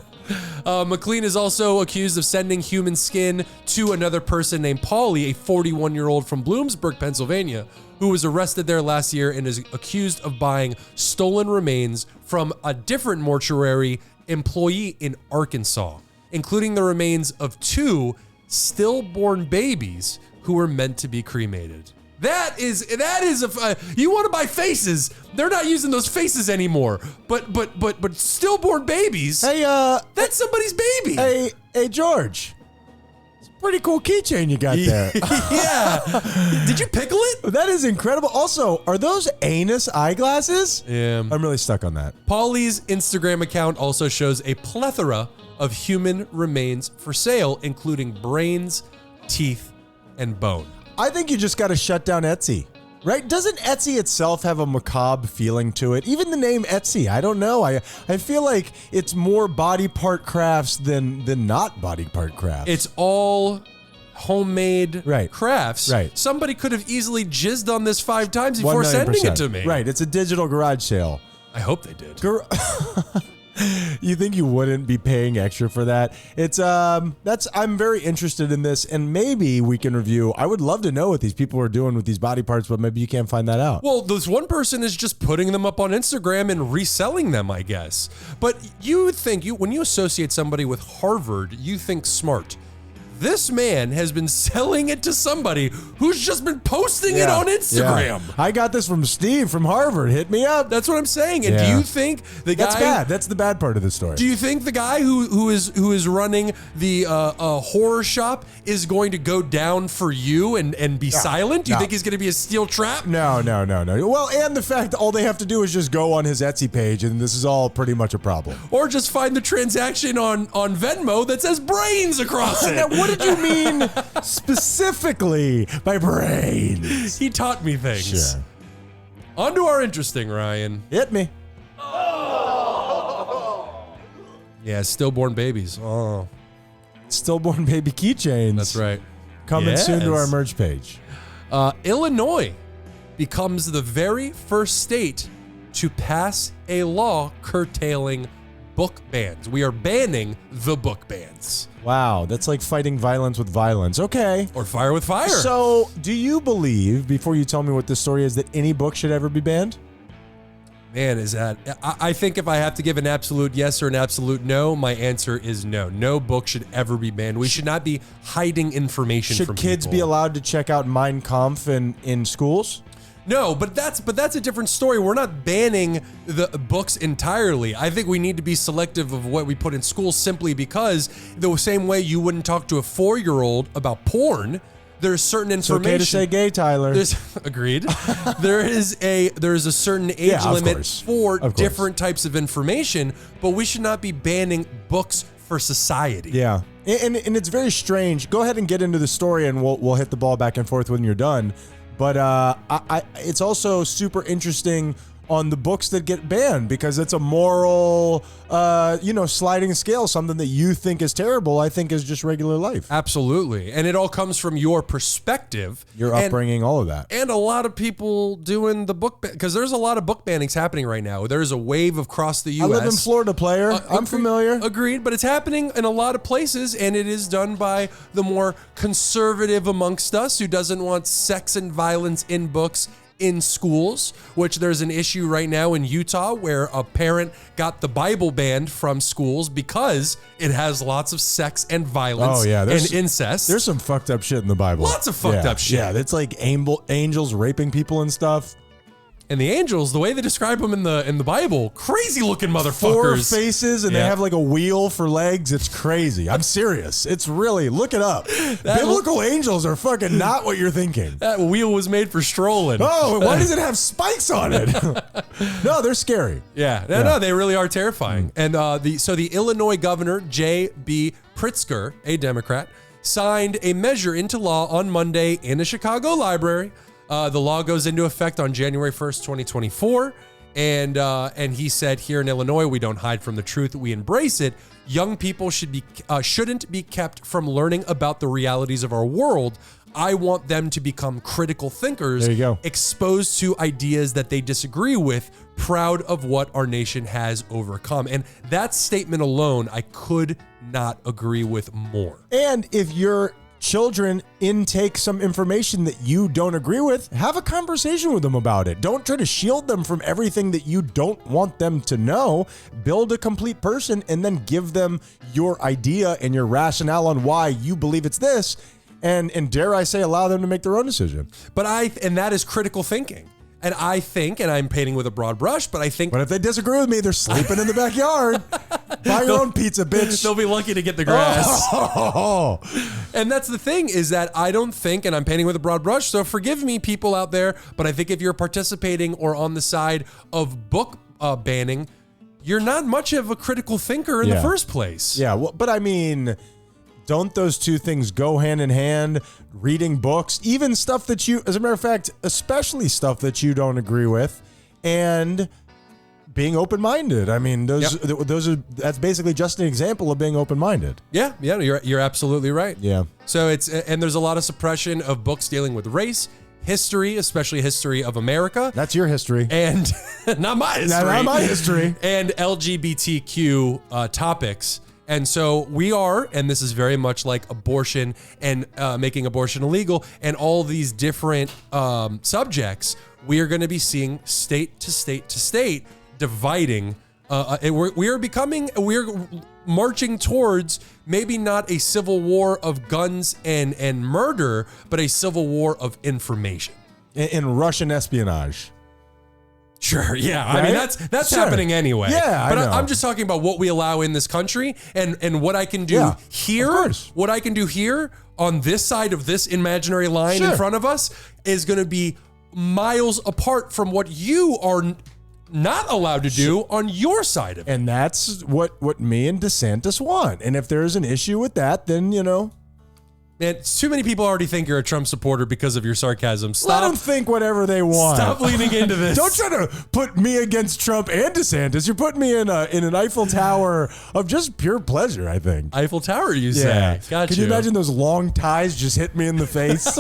McLean is also accused of sending human skin to another person named Paulie, a 41-year-old from Bloomsburg, Pennsylvania, who was arrested there last year and is accused of buying stolen remains from a different mortuary employee in Arkansas, including the remains of 2 stillborn babies who were meant to be cremated. That is you want to buy faces? They're not using those faces anymore. But stillborn babies. Hey, that's somebody's baby. Hey, George. It's a pretty cool keychain you got there. Yeah. Did you pickle it? That is incredible. Also, are those anus eyeglasses? Yeah. I'm really stuck on that. Paulie's Instagram account also shows a plethora of human remains for sale, including brains, teeth, and bone. I think you just got to shut down Etsy, right? Doesn't Etsy itself have a macabre feeling to it? Even the name Etsy, I don't know. I feel like it's more body part crafts than not body part crafts. It's all homemade crafts. Right. Somebody could have easily jizzed on this 5 times before sending it to me. Right. It's a digital garage sale. I hope they did. You think you wouldn't be paying extra for that? It's I'm very interested in this, and maybe we can review. I would love to know what these people are doing with these body parts, but maybe you can't find that out. Well, this one person is just putting them up on Instagram and reselling them, I guess. But you would think when you associate somebody with Harvard, you think smart. This man has been selling it to somebody who's just been posting it on Instagram. Yeah. I got this from Steve from Harvard. Hit me up. That's what I'm saying. And do you think the guy? That's bad. That's the bad part of the story. Do you think the guy who is running the horror shop is going to go down for you and be silent? Do you think he's going to be a steel trap? No. Well, and the fact that all they have to do is just go on his Etsy page, and this is all pretty much a problem. Or just find the transaction on Venmo that says brains across it. Now, what did you mean specifically by brains? He taught me things. Sure. On to our interesting, Ryan. Hit me. Yeah, stillborn babies. Oh. Stillborn baby keychains. That's right. Coming soon to our merch page. Illinois becomes the very first state to pass a law curtailing book bans. We are banning the book bans. Wow, that's like fighting violence with violence. Okay. Or fire with fire. So, do you believe, before you tell me what this story is, that any book should ever be banned? Man, is that... I think if I have to give an absolute yes or an absolute no, my answer is no. No book should ever be banned. We should not be hiding information from people. Should kids be allowed to check out Mein Kampf in schools? No, but that's a different story. We're not banning the books entirely. I think we need to be selective of what we put in school simply because the same way you wouldn't talk to a 4-year-old about porn, there's certain information. It's okay to say gay, Tyler. Agreed. There is a certain age limit for different types of information, but we should not be banning books for society. Yeah. And it's very strange. Go ahead and get into the story and we'll hit the ball back and forth when you're done. But it's also super interesting on the books that get banned because it's a moral, sliding scale. Something that you think is terrible, I think is just regular life. Absolutely. And it all comes from your perspective. Your upbringing, all of that. And a lot of people doing the book, because there's a lot of book bannings happening right now. There's a wave across the U.S. I live in Florida, player. I'm familiar. Agreed, but it's happening in a lot of places, and it is done by the more conservative amongst us who doesn't want sex and violence in books in schools, which there's an issue right now in Utah where a parent got the Bible banned from schools because it has lots of sex and violence and incest. There's some fucked up shit in the Bible. Lots of fucked up shit. Yeah, it's like angels raping people and stuff. And the angels, the way they describe them in the Bible, crazy looking motherfuckers. 4 faces and they have like a wheel for legs. It's crazy. I'm serious. It's really, look it up. Biblical angels are fucking not what you're thinking. That wheel was made for strolling. Oh, why does it have spikes on it? No, they're scary. No, they really are terrifying. And the Illinois governor, J.B. Pritzker, a Democrat, signed a measure into law on Monday in a Chicago library. The law goes into effect on January 1st, 2024. And he said, here in Illinois, we don't hide from the truth. We embrace it. Young people shouldn't be kept from learning about the realities of our world. I want them to become critical thinkers, there you go, exposed to ideas that they disagree with, proud of what our nation has overcome. And that statement alone, I could not agree with more. And if your children intake some information that you don't agree with, have a conversation with them about it. Don't try to shield them from everything that you don't want them to know. Build a complete person and then give them your idea and your rationale on why you believe it's this. And dare I say, allow them to make their own decision. And that is critical thinking. And I think, and I'm painting with a broad brush, but I think... But if they disagree with me, they're sleeping in the backyard. Buy your own pizza, bitch. They'll be lucky to get the grass. Oh. And that's the thing, is that I don't think, and I'm painting with a broad brush, so forgive me, people out there, but I think if you're participating or on the side of book banning, you're not much of a critical thinker in the first place. Yeah, well, but I mean... Don't those two things go hand in hand? Reading books, even stuff that you, as a matter of fact, especially stuff that you don't agree with, and being open-minded. I mean, that's basically just an example of being open-minded. Yeah, you're absolutely right. Yeah. So and there's a lot of suppression of books dealing with race, history, especially history of America. That's your history. And not my history. Not my history. And LGBTQ topics. And so we are, and this is very much like abortion and making abortion illegal and all these different subjects, we are going to be seeing state to state to state dividing. We're marching towards maybe not a civil war of guns and murder, but a civil war of information. In Russian espionage. Sure, yeah. Right? I mean, that's happening anyway. Yeah, but I know. I'm just talking about what we allow in this country and what I can do here. What I can do here on this side of this imaginary line in front of us is going to be miles apart from what you are not allowed to do on your side of it. And that's what me and DeSantis want. And if there's an issue with that, then, Man, too many people already think you're a Trump supporter because of your sarcasm. Let them think whatever they want. Stop leaning into this. Don't try to put me against Trump and DeSantis. You're putting me in an Eiffel Tower of just pure pleasure, I think. Eiffel Tower, you say? Got Can you imagine those long ties just hit me in the face?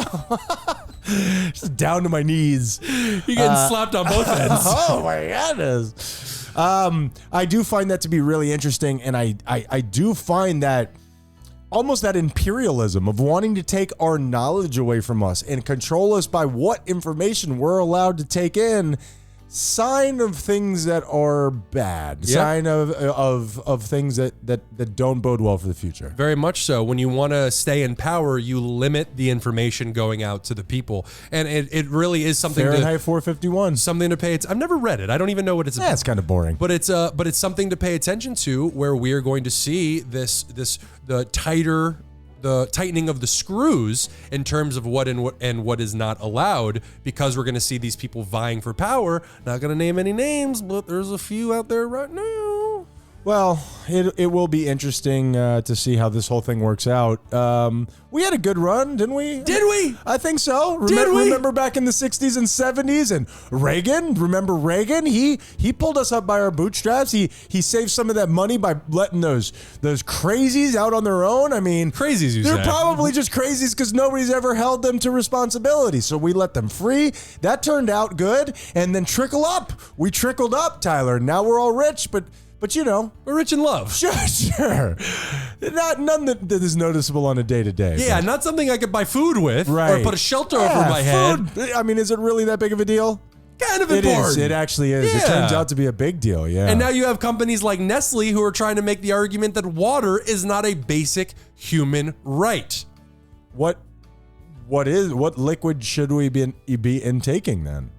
Just down to my knees. You're getting slapped on both ends. Oh my goodness. I do find that to be really interesting, and I do find that almost that imperialism of wanting to take our knowledge away from us and control us by what information we're allowed to take in, sign of things that are bad, sign of things that don't bode well for the future. Very much so. When you want to stay in power, you limit the information going out to the people. And it really is something Fahrenheit 451. Something to pay. I've never read it. I don't even know what it's about. Yeah, it's kind of boring. But it's something to pay attention to, where we are going to see the tightening of the screws in terms of what is not allowed, because we're going to see these people vying for power. Not going to name any names, but there's a few out there right now. Well, it will be interesting to see how this whole thing works out. We had a good run, didn't we? Did we? I think so. Did we? Remember back in the 60s and 70s and Reagan? Remember Reagan? He pulled us up by our bootstraps. He saved some of that money by letting those crazies out on their own. I mean, Crazies, you they're say? probably just crazies because nobody's ever held them to responsibility. So we let them free. That turned out good. And then trickle up. We trickled up, Tyler. Now we're all rich, but you know, We're rich in love. sure. None that is noticeable on a day-to-day. Yeah, not something I could buy food with Right. or put a shelter over my head. Food. I mean, is it really that big of a deal? Kind of It important. is. It actually is. It Yeah. turns out to be a big deal. Yeah. And now you have companies like Nestle who are trying to make the argument that water is not a basic human right. what liquid should we be intaking then?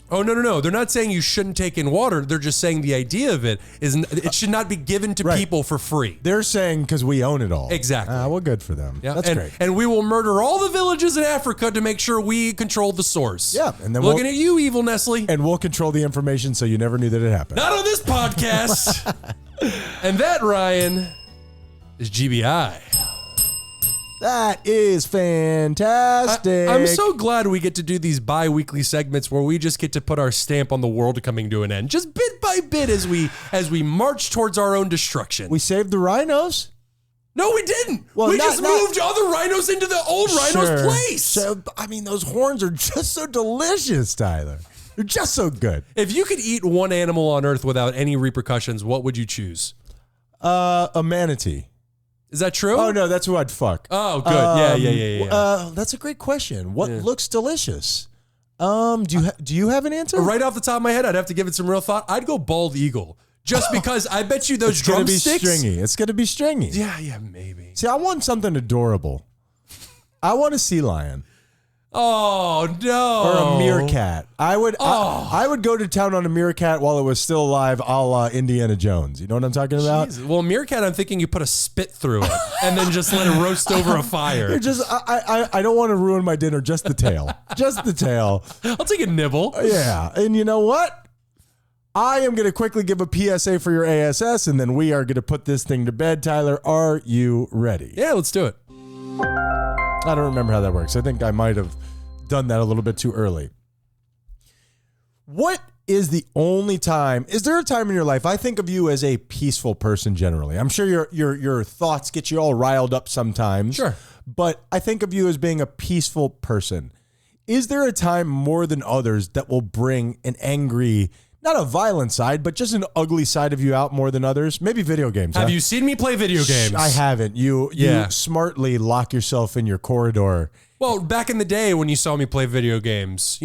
Oh, no. They're not saying you shouldn't take in water. They're just saying the idea of it is it should not be given to Right. people for free. They're saying because we own it all. Exactly. Well, good for them. Yeah, That's great. And we will murder all the villages in Africa to make sure we control the source. Yeah, and then Looking at you, evil Nestle. And we'll control the information so you never knew that it happened. Not on this podcast. And that, Ryan, is GBI. That is fantastic. I'm so glad we get to do these bi-weekly segments where we just get to put our stamp on the world coming to an end, just bit by bit as we march towards our own destruction. We saved the rhinos. No, we didn't. Well, we not- just moved other rhinos into the old rhino's Sure. place. So, I mean, those horns are just so delicious, Tyler. They're just so good. If you could eat one animal on Earth without any repercussions, what would you choose? A manatee. Is that true? Oh no, that's who I'd fuck. Oh, good. Yeah. That's a great question. What looks delicious? Do you have an answer? Right off the top of my head, I'd have to give it some real thought. I'd go bald eagle, just because I bet you those It's gonna be drumsticks. stringy. It's gonna be stringy. Yeah, maybe. See, I want something adorable. I want a sea lion Oh no! or a meerkat. I would go to town on a meerkat while it was still alive, a la Indiana Jones. You know what I'm talking about? Jesus. Well, meerkat, I'm thinking you put a spit through it and then just let it roast over a fire. You're just I don't want to ruin my dinner. Just the tail. Just the tail. I'll take a nibble. Yeah, and you know what? I am going to quickly give a PSA for your ASS, and then we are going to put this thing to bed. Tyler, are you ready? Yeah, let's do it. I don't remember how that works. I think I might have done that a little bit too early. What is the only time? Is there a time in your life? I think of you as a peaceful person generally. I'm sure your thoughts get you all riled up sometimes. Sure. But I think of you as being a peaceful person. Is there a time more than others that will bring an angry, not a violent side, but just an ugly side of you out more than others? Maybe video games. Have huh? you seen me play video games? I haven't. You Yeah. smartly lock yourself in your corridor. Well, back in the day when you saw me play video games,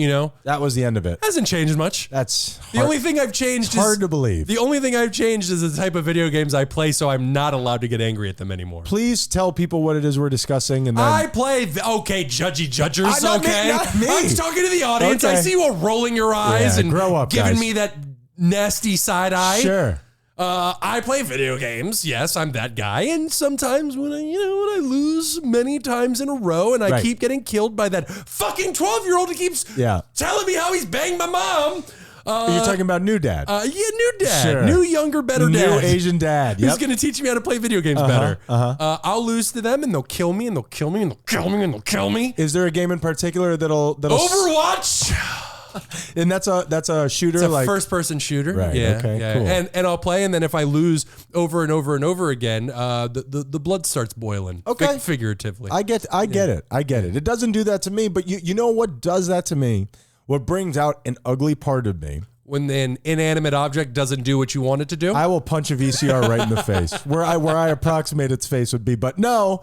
That was the end of it. hasn't changed much. That's The only thing I've changed it's hard is to believe. the only thing I've changed is the type of video games I play, so I'm not allowed to get angry at them anymore. Please tell people what it is we're discussing, and then I play judgy judgers. Not me, Okay, not me. I'm talking to the audience. I Okay. see you all rolling your eyes Yeah, and grow up, giving guys. me that nasty side eye. sure. I play video games. Yes, I'm that guy. And sometimes when I lose many times in a row and I Right. keep getting killed by that fucking 12-year-old who keeps Yeah. telling me how he's banged my mom. You're talking about new dad, New dad. Sure. New, younger, better new dad. Asian dad. Who's Yep. going to teach me how to play video games better. I'll lose to them and they'll kill me and they'll kill me and they'll kill me and they'll kill me. Is there a game in particular that'll Overwatch. and that's a shooter It's a like first-person shooter. Right, Yeah. okay, Yeah. cool. And I'll play, and then if I lose over and over and over again, the blood starts boiling. Okay. Figuratively. I get it. I get it. It doesn't do that to me, but you know what does that to me? What brings out an ugly part of me? When an inanimate object doesn't do what you want it to do. I will punch a VCR right in the face where I approximate its face would be, but no.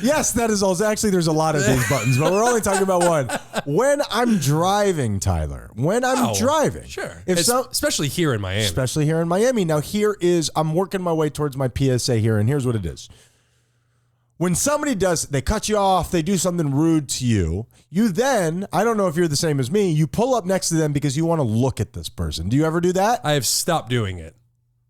Yes, that is also actually there's a lot of these buttons, but we're only talking about one. When I'm driving, Tyler. When I'm driving. Sure. If Especially here in Miami. especially here in Miami. Now I'm working my way towards my PSA here, and here's what it is. When somebody they cut you off, they do something rude to you, you then, I don't know if you're the same as me, you pull up next to them because you want to look at this person. Do you ever do that? I have stopped doing it.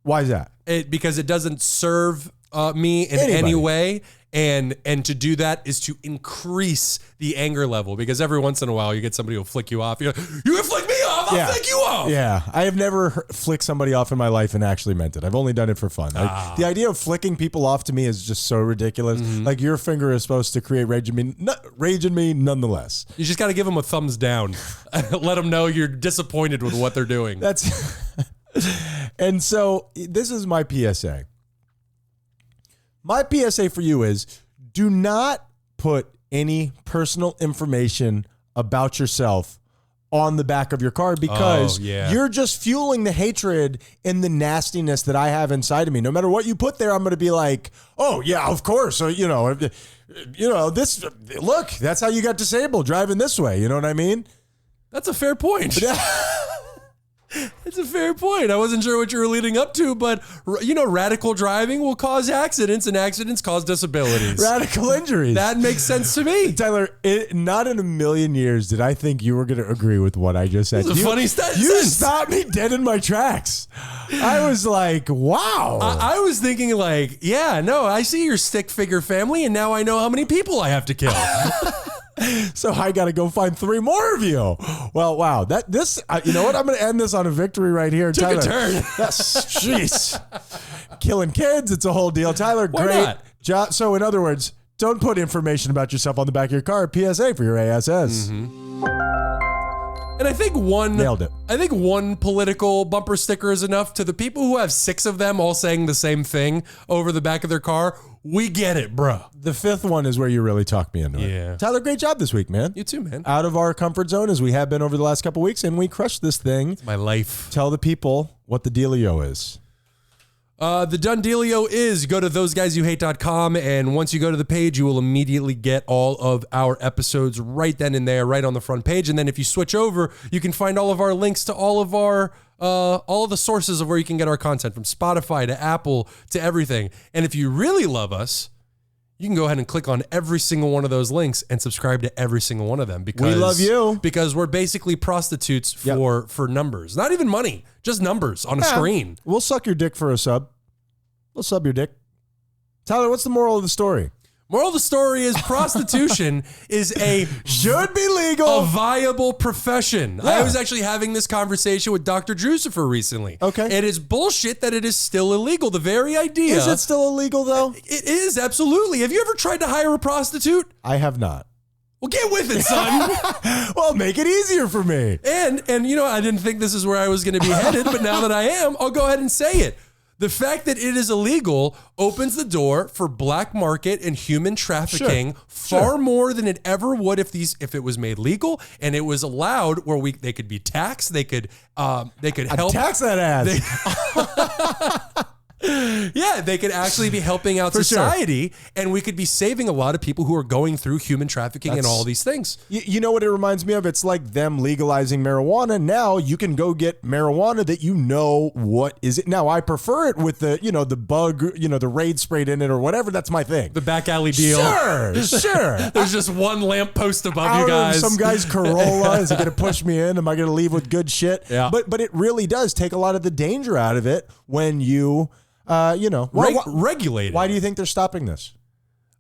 Why is that? Because it doesn't serve me in Anybody. any way, And to do that is to increase the anger level, because every once in a while you get somebody who'll flick you off. You're like, you can flick me off, I'll flick you off. Yeah, I have never flicked somebody off in my life and actually meant it. I've only done it for fun. Like, the idea of flicking people off to me is just so ridiculous. Like, your finger is supposed to create rage in me nonetheless. You just got to give them a thumbs down. Let them know you're disappointed with what they're doing. That's and so this is my PSA. My PSA for you is, do not put any personal information about yourself on the back of your car, because you're just fueling the hatred and the nastiness that I have inside of me. No matter what you put there, I'm going to be like, oh yeah, of course. So, this, look, that's how you got disabled, driving this way. You know what I mean? That's a fair point. It's a fair point. I wasn't sure what you were leading up to, but radical driving will cause accidents, and accidents cause disabilities. Radical injuries. That makes sense to me. Tyler, not in a million years did I think you were going to agree with what I just said. It's a funny sentence. You stopped me dead in my tracks. I was like, wow. I was thinking like, yeah, no, I see your stick figure family, and now I know how many people I have to kill. So I got to go find 3 more of you. Well, wow. You know what? I'm going to end this on a victory right here. Took Tyler. a turn. Jeez. Killing kids. It's a whole deal. Tyler, Why great not? job. So in other words, don't put information about yourself on the back of your car. PSA for your ASS. And I think Nailed it. I think one political bumper sticker is enough. To the people who have 6 of them all saying the same thing over the back of their car, we get it, bro. The 5th one is where you really talk me into Yeah. it. Tyler, great job this week, man. You too, man. Out of our comfort zone as we have been over the last couple weeks, and we crushed this thing. My life. Tell the people what the dealio is. The done dealio is go to thoseguysyouhate.com, and once you go to the page, you will immediately get all of our episodes right then and there, right on the front page. And then if you switch over, you can find all of our links to all of the sources of where you can get our content, from Spotify to Apple to everything. And if you really love us, you can go ahead and click on every single one of those links and subscribe to every single one of them, because we love you. Because we're basically prostitutes for numbers. Not even money, just numbers on a screen. We'll suck your dick for a sub. We'll sub your dick. Tyler, what's the moral of the story? Moral of the story is prostitution is should be legal, a viable profession. Yeah. I was actually having this conversation with Dr. Drusifer recently. Okay. It is bullshit that it is still illegal. The very idea. Is it still illegal though? It is, absolutely. Have you ever tried to hire a prostitute? I have not. Well, get with it, son. Well, make it easier for me. And I didn't think this is where I was going to be headed, but now that I am, I'll go ahead and say it. The fact that it is illegal opens the door for black market and human trafficking far more than it ever would if it was made legal and it was allowed, where they could be taxed, they could help tax that ass. They could actually be helping out society, and we could be saving a lot of people who are going through human trafficking and all these things. You know what it reminds me of? It's like them legalizing marijuana. Now you can go get marijuana that what is it. Now I prefer it with the bug, the raid sprayed in it or whatever. That's my thing. The back alley deal. Sure. There's just one lamppost above you guys. Some guy's Corolla. Is it going to push me in? Am I going to leave with good shit? Yeah. But it really does take a lot of the danger out of it when you regulate it. Why do you think they're stopping this?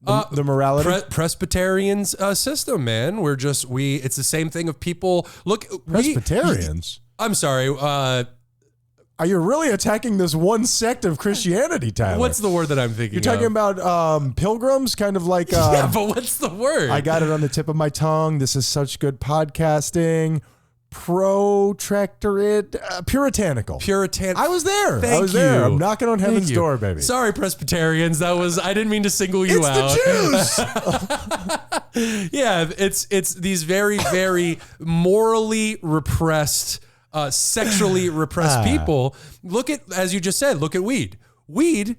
The morality? Presbyterians system, man. It's the same thing of people. Look, Presbyterians? I'm sorry. Are you really attacking this one sect of Christianity, Tyler? What's the word that I'm thinking You're talking of? about pilgrims, kind of like... yeah, but what's the word? I got it on the tip of my tongue. This is such good podcasting. Protractorate, puritanical. I was there. Thank I was there. you. I'm knocking on heaven's door, baby. Sorry, Presbyterians. I didn't mean to single you out. It's the Jews. Yeah, it's these very, very morally repressed, sexually repressed people. As you just said, look at weed. Weed,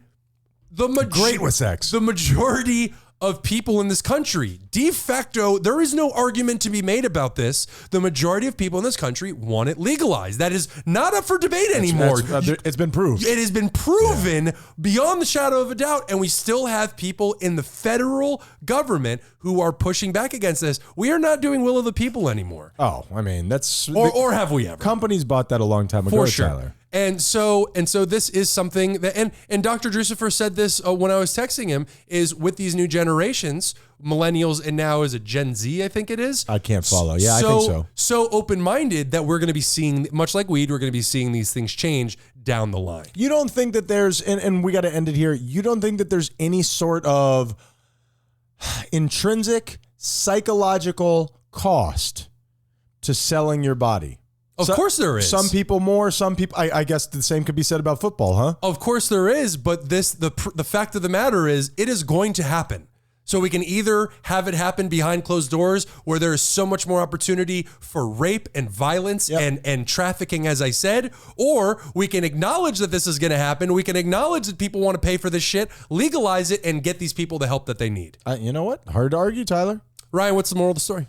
great with sex. The majority of people in this country, de facto, there is no argument to be made about this. The majority of people in this country want it legalized. That is not up for debate anymore. It's been proved. It has been proven beyond the shadow of a doubt, and we still have people in the federal government who are pushing back against this. We are not doing will of the people anymore. Oh, I mean, that's... Or have we ever? Companies bought that a long time ago, For sure. Tyler. And so this is something that, and Dr. Drusifer said this when I was texting him, is with these new generations, millennials, and now is it Gen Z, I think it is. I can't follow. Yeah, I think so. So open-minded that we're going to be seeing, much like weed, we're going to be seeing these things change down the line. You don't think that there's, and we got to end it here, you don't think that there's any sort of intrinsic psychological cost to selling your body? Of course there is. Some people more, some people, I guess the same could be said about football, huh? Of course there is, but the fact of the matter is it is going to happen. So we can either have it happen behind closed doors where there is so much more opportunity for rape and violence and trafficking, as I said, or we can acknowledge that this is going to happen. We can acknowledge that people want to pay for this shit, legalize it, and get these people the help that they need. You know what? Hard to argue, Tyler. Ryan, what's the moral of the story?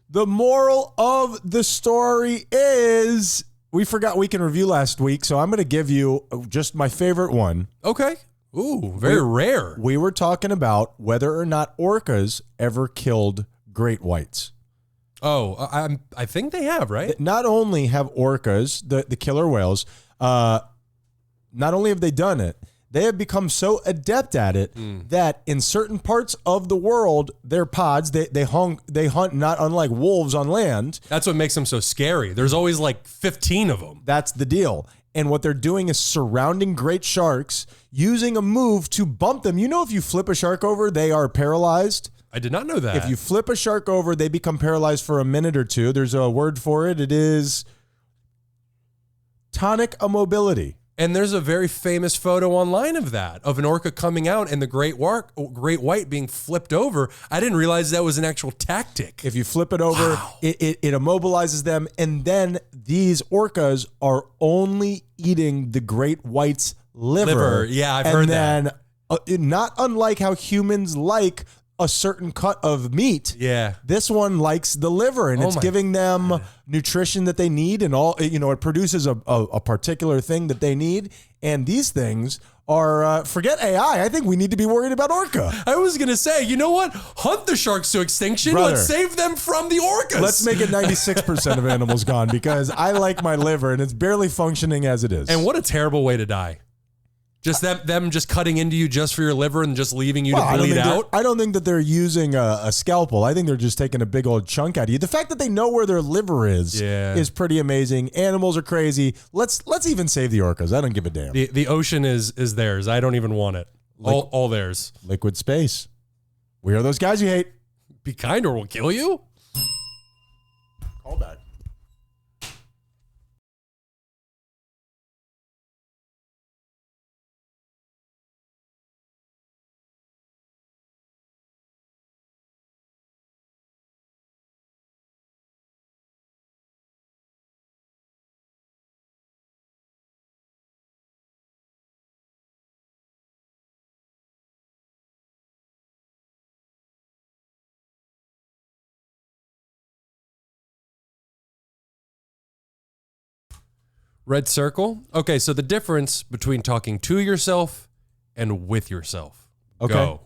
The moral of the story is we forgot Week in Review last week, so I'm going to give you just my favorite one. Okay. Ooh, very rare. We were talking about whether or not orcas ever killed great whites. Oh, I think they have, right? Not only have orcas, the killer whales, not only have they done it, they have become so adept at it that in certain parts of the world, their pods, they hunt not unlike wolves on land. That's what makes them so scary. There's always like 15 of them. That's the deal. And what they're doing is surrounding great sharks, using a move to bump them. You know, if you flip a shark over, they are paralyzed. I did not know that. If you flip a shark over, they become paralyzed for a minute or two. There's a word for it. It is tonic immobility. And there's a very famous photo online of that, of an orca coming out and the great white being flipped over. I didn't realize that was an actual tactic. If you flip it over, it immobilizes them. And then these orcas are only eating the great white's liver. Yeah, I've heard that. And then, not unlike how humans like a certain cut of meat. Yeah. This one likes the liver, and it's giving them nutrition that they need, and all, you know, it produces a particular thing that they need. And these things are, forget AI. I think we need to be worried about orca. I was going to say, you know what? Hunt the sharks to extinction. Brother, let's save them from the orcas. Let's make it 96% of animals gone, because I like my liver and it's barely functioning as it is. And what a terrible way to die. Just them just cutting into you just for your liver and just leaving you to bleed out? I don't think that they're using a scalpel. I think they're just taking a big old chunk out of you. The fact that they know where their liver is pretty amazing. Animals are crazy. Let's even save the orcas. I don't give a damn. The ocean is theirs. I don't even want it. All theirs. Liquid space. We are those guys you hate. Be kind or we'll kill you? Call back. Red circle. Okay, so the difference between talking to yourself and with yourself. Okay. Go.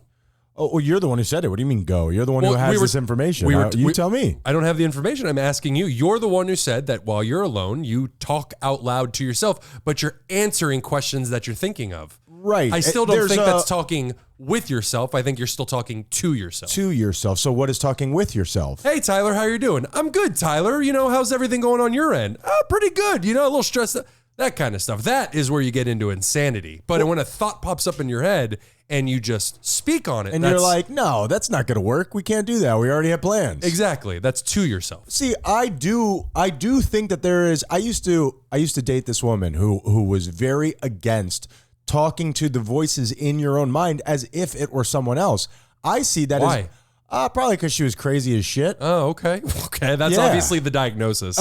Oh, well, you're the one who said it. What do you mean go? You're the one who has this information. You tell me. I don't have the information. I'm asking you. You're the one who said that while you're alone, you talk out loud to yourself, but you're answering questions that you're thinking of. Right. I still don't think that's talking with yourself. I think you're still talking to yourself. To yourself. So what is talking with yourself? Hey, Tyler, how you doing? I'm good, Tyler. You know, how's everything going on your end? Pretty good. You know, a little stressed. That kind of stuff. That is where you get into insanity. But when a thought pops up in your head and you just speak on it. And you're like, no, that's not going to work. We can't do that. We already have plans. Exactly. That's to yourself. See, I do think that there is, I used to date this woman who was very against talking to the voices in your own mind as if it were someone else. I see that Why? as probably because she was crazy as shit. Oh, okay. Okay, that's obviously the diagnosis.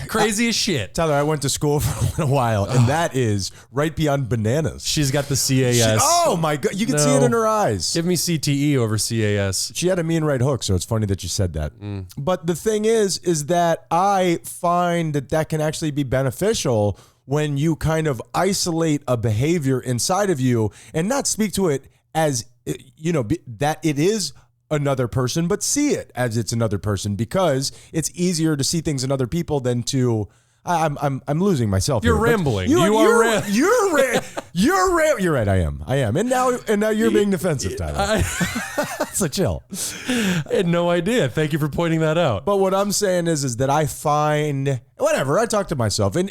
Crazy as shit. Tyler, I went to school for a while, and that is right beyond bananas. She's got the CAS. Oh my God, you can see it in her eyes. Give me CTE over CAS. She had a mean right hook, so it's funny that you said that. But the thing is that I find that can actually be beneficial when you kind of isolate a behavior inside of you and not speak to it as, you know, that it is another person, but see it as it's another person, because it's easier to see things in other people than to, I'm losing myself. You're here, but rambling. You're right. I am. And now you're being defensive, Tyler. So chill. I had no idea. Thank you for pointing that out. But what I'm saying is that I find whatever I talk to myself and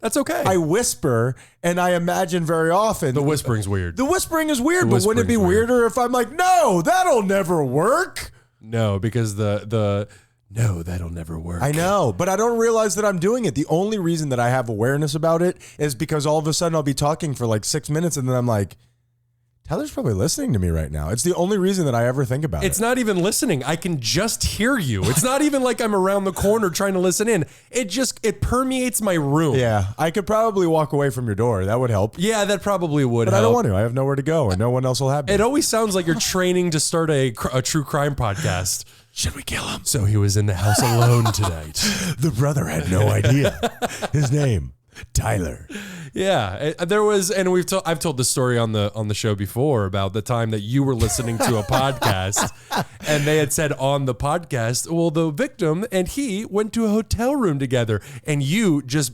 that's okay. I whisper and I imagine very often. The whispering's weird. The whispering is weird, but wouldn't it be weirder if I'm like, no, that'll never work? No, because no, that'll never work. I know, but I don't realize that I'm doing it. The only reason that I have awareness about it is because all of a sudden I'll be talking for like 6 minutes and then I'm like, Tyler's probably listening to me right now. It's the only reason that I ever think about it. It's not even listening. I can just hear you. It's not even like I'm around the corner trying to listen in. It permeates my room. Yeah, I could probably walk away from your door. That would help. Yeah, that probably would But help. I don't want to. I have nowhere to go and no one else will have me. It always sounds like you're training to start a true crime podcast. Should we kill him? So he was in the house alone tonight. The brother had no idea. His name, Tyler. Yeah, there was, and I've told this story on the show before about the time that you were listening to a podcast, and they had said on the podcast, well, the victim and he went to a hotel room together, and you just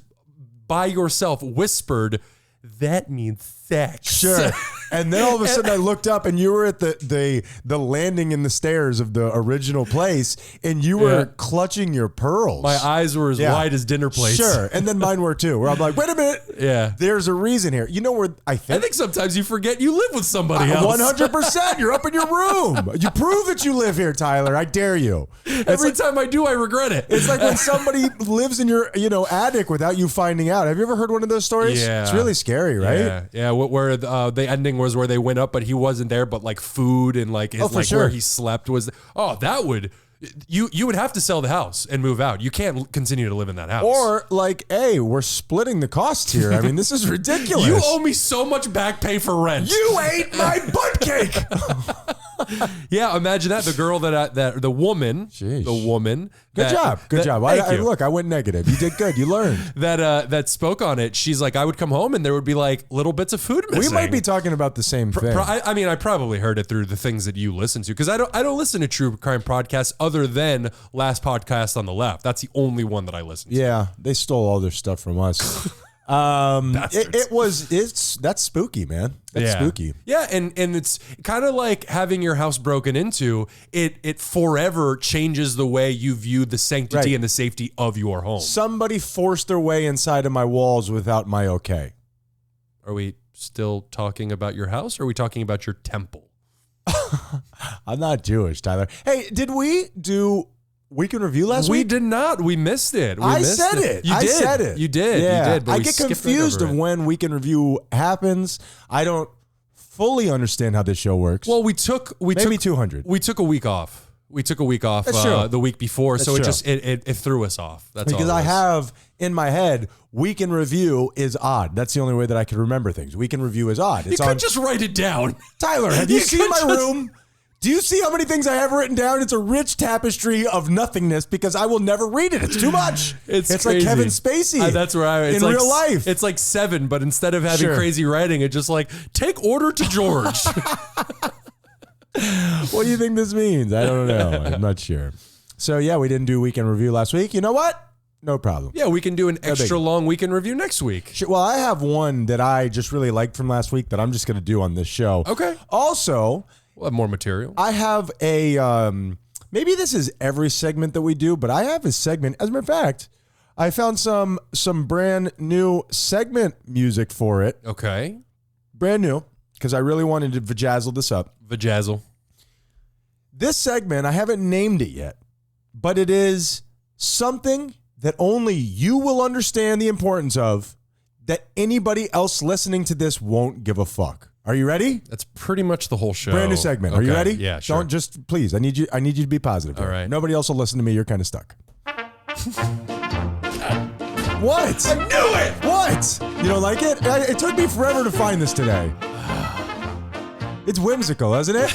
by yourself whispered, "That means sex." Sure. And then all of a sudden I looked up and you were at the landing in the stairs of the original place and you were clutching your pearls. My eyes were as wide as dinner plates. Sure. And then mine were too, where I'm like, wait a minute. Yeah. There's a reason here. You know where I think sometimes you forget you live with somebody else. 100%. You're up in your room. You prove that you live here, Tyler. I dare you. Every time I do, I regret it. It's like when somebody lives in your, attic without you finding out. Have you ever heard one of those stories? Yeah. It's really scary, right? Yeah. Yeah. Where the ending was where they went up, but he wasn't there, but like food and like his where he slept was. Oh, that would. You would have to sell the house and move out. You can't continue to live in that house. Or like, hey, we're splitting the costs here. I mean, this is ridiculous. You owe me so much back pay for rent. You ate my butt cake. Yeah, imagine that. The girl the woman. Jeez. The woman. Good job. Look, I went negative. You did good. You learned. that spoke on it. She's like, I would come home and there would be like little bits of food missing. We might be talking about the same thing. I mean, I probably heard it through the things that you listen to because I don't listen to true crime podcasts other than Last Podcast on the Left. That's the only one that I listen to. Yeah, they stole all their stuff from us. That's spooky, man. That's spooky. Yeah, and it's kind of like having your house broken into. It forever changes the way you view the sanctity and the safety of your home. Somebody forced their way inside of my walls without my okay. Are we still talking about your house or are we talking about your temple? I'm not Jewish, Tyler. Hey, did we do Week in Review last week? We did not. We missed it. I said it. You did. You did. Yeah. You did. But I get confused of when Week in Review happens. I don't fully understand how this show works. Well, we took 200. We took a week off. We took a week off the week before, so it threw us off. That's because all I have in my head Week in Review is odd. That's the only way that I can remember things. Week in Review is odd. You could just write it down. Tyler, have you seen my room? Do you see how many things I have written down? It's a rich tapestry of nothingness because I will never read it. It's too much. It's like Kevin Spacey. That's where in real life. It's like 7, but instead of having crazy writing, it's just like take order to George. What do you think this means? I don't know. I'm not sure. So yeah, we didn't do Weekend Review last week. You know what? No problem. Yeah, we can do an extra long Weekend Review next week. Well, I have one that I just really liked from last week that I'm just going to do on this show. Okay. Also, we'll have more material. I have a, maybe this is every segment that we do, but I have a segment. As a matter of fact, I found some brand new segment music for it. Okay. Brand new, because I really wanted to vajazzle this up. Vajazzle. This segment, I haven't named it yet, but it is something that only you will understand the importance of, that anybody else listening to this won't give a fuck. Are you ready? That's pretty much the whole show. Brand new segment. Are you ready? Yeah, sure. Don't just, please, I need you to be positive here. All right. Nobody else will listen to me. You're kind of stuck. What? I knew it! What? You don't like it? It took me forever to find this today. It's whimsical, isn't it?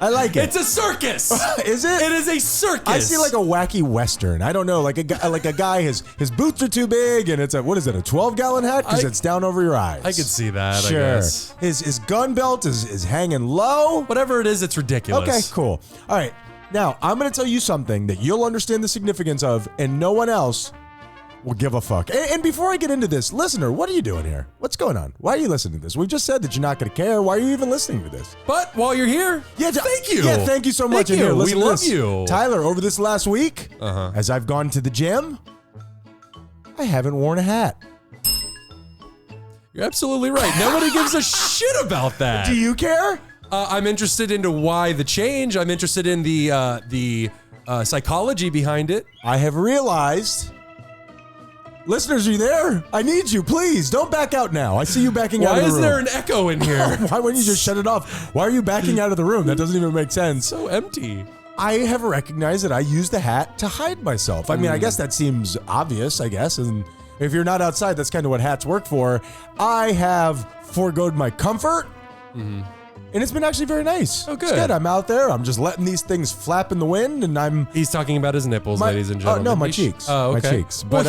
I like it. It's a circus. Is it? It is a circus. I see like a wacky Western. I don't know, like a guy, his boots are too big, and it's a 12-gallon hat because it's down over your eyes. I could see that. Sure. I guess. His gun belt is hanging low. Whatever it is, it's ridiculous. Okay, cool. All right, now I'm going to tell you something that you'll understand the significance of, and no one else will give a fuck. And before I get into this, listener, what are you doing here? What's going on? Why are you listening to this? We just said that you're not going to care. Why are you even listening to this? But while you're here, thank you. Yeah, thank you so much. Thank And here, you. We listen to love this. you. Tyler, over this last week, as I've gone to the gym, I haven't worn a hat. You're absolutely right. Nobody gives a shit about that. Do you care? I'm interested into why the change. I'm interested in the psychology behind it. I have realized... Listeners, are you there? I need you. Please, don't back out now. I see you backing out of the room. Why is there an echo in here? Why wouldn't you just shut it off? Why are you backing out of the room? That doesn't even make sense. So empty. I have recognized that I use the hat to hide myself. I mean, I guess that seems obvious, I guess. And if you're not outside, that's kind of what hats work for. I have foregoed my comfort. And it's been actually very nice. Oh, good. It's good. I'm out there. I'm just letting these things flap in the wind, and I'm... He's talking about his nipples, ladies and gentlemen. no, my cheeks. Oh, okay. My cheeks. But,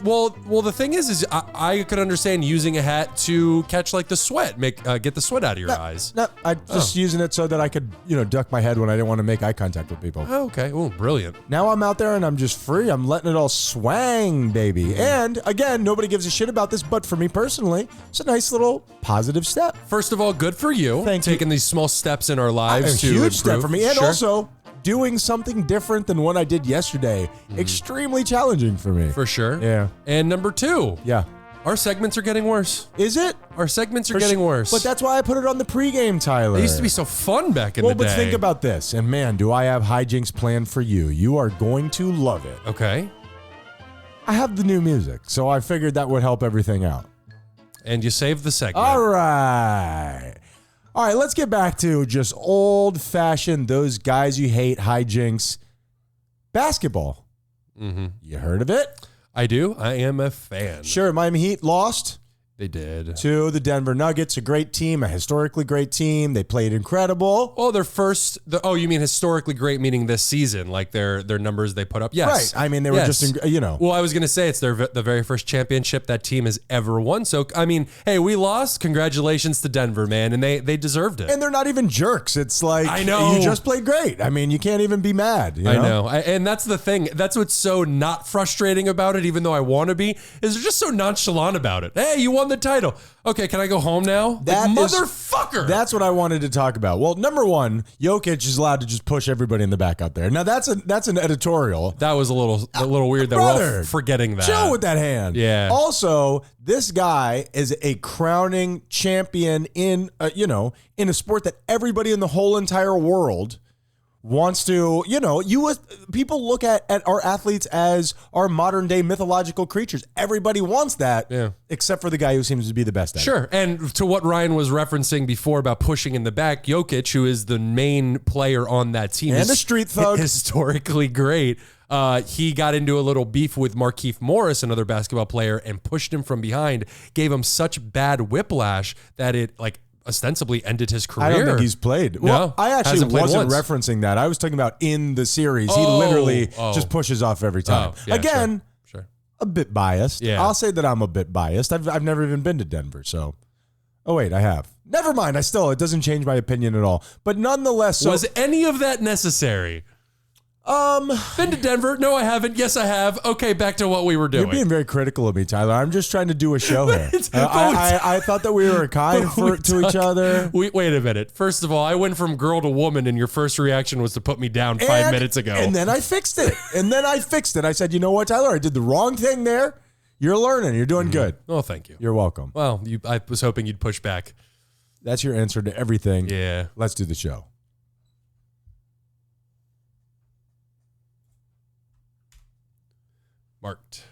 well, the thing is I could understand using a hat to catch like the sweat, get the sweat out of your eyes. No, I'm just using it so that I could, duck my head when I didn't want to make eye contact with people. Oh, okay. Oh, brilliant. Now I'm out there and I'm just free. I'm letting it all swang, baby. And again, nobody gives a shit about this, but for me personally, it's a nice little positive step. First of all, good for you. Thank you. Taking these small steps in our lives A to huge improve. step for me. And Sure. also doing something different than what I did yesterday. Extremely challenging for me. For sure. Yeah. And number 2. Yeah. Our segments are getting worse. Is it? Our segments are getting worse. But that's why I put it on the pregame, Tyler. They used to be so fun back in the day. But think about this. And man, do I have hijinks planned for you. You are going to love it. Okay. I have the new music, so I figured that would help everything out. And you saved the segment. All right. All right, let's get back to just old-fashioned, those guys you hate, hijinks. Basketball. You heard of it? I do. I am a fan. Sure, Miami Heat lost They did. to the Denver Nuggets, a great team, a historically great team. They played incredible. Well, their first. You mean historically great, meaning this season, like their numbers they put up? Yes. Right. I mean, they were just, Well, I was going to say it's the very first championship that team has ever won. So, I mean, hey, we lost. Congratulations to Denver, man, and they deserved it. And they're not even jerks. It's like, I know. You just played great. I mean, you can't even be mad. I know. And that's the thing. That's what's so not frustrating about it, even though I want to be, is they're just so nonchalant about it. Hey, you won the title. Okay, can I go home now? Motherfucker. That's what I wanted to talk about. Well, number one, Jokic is allowed to just push everybody in the back out there. Now that's an editorial. That was a little weird that we're all forgetting that. Chill with that hand. Yeah. Also, this guy is a crowning champion in a sport that everybody in the whole entire world wants to, people look at our athletes as our modern day mythological creatures. Everybody wants that, except for the guy who seems to be the best at it. Sure. And to what Ryan was referencing before about pushing in the back, Jokic, who is the main player on that team, And is a street thug. historically great. He got into a little beef with Markieff Morris, another basketball player, and pushed him from behind, gave him such bad whiplash that it ostensibly ended his career. I don't think he's played. Well, I actually hasn't played wasn't once. referencing that. I was talking about in the series. He literally just pushes off every time. Yeah, Again, sure. a bit biased. Yeah. I'll say that I'm a bit biased. I've never even been to Denver, so. Oh, wait, I have. Never mind. It doesn't change my opinion at all. But nonetheless. Was any of that necessary? Been to Denver? No, I haven't. Yes, I have. Okay, back to what we were doing. You're being very critical of me, Tyler. I'm just trying to do a show here. I thought that we were kind to each other. Wait a minute. First of all, I went from girl to woman, and your first reaction was to put me down 5 minutes ago. And then I fixed it. I said, you know what, Tyler? I did the wrong thing there. You're learning. You're doing good. Oh, thank you. You're welcome. Well, I was hoping you'd push back. That's your answer to everything. Yeah. Let's do the show. Marked.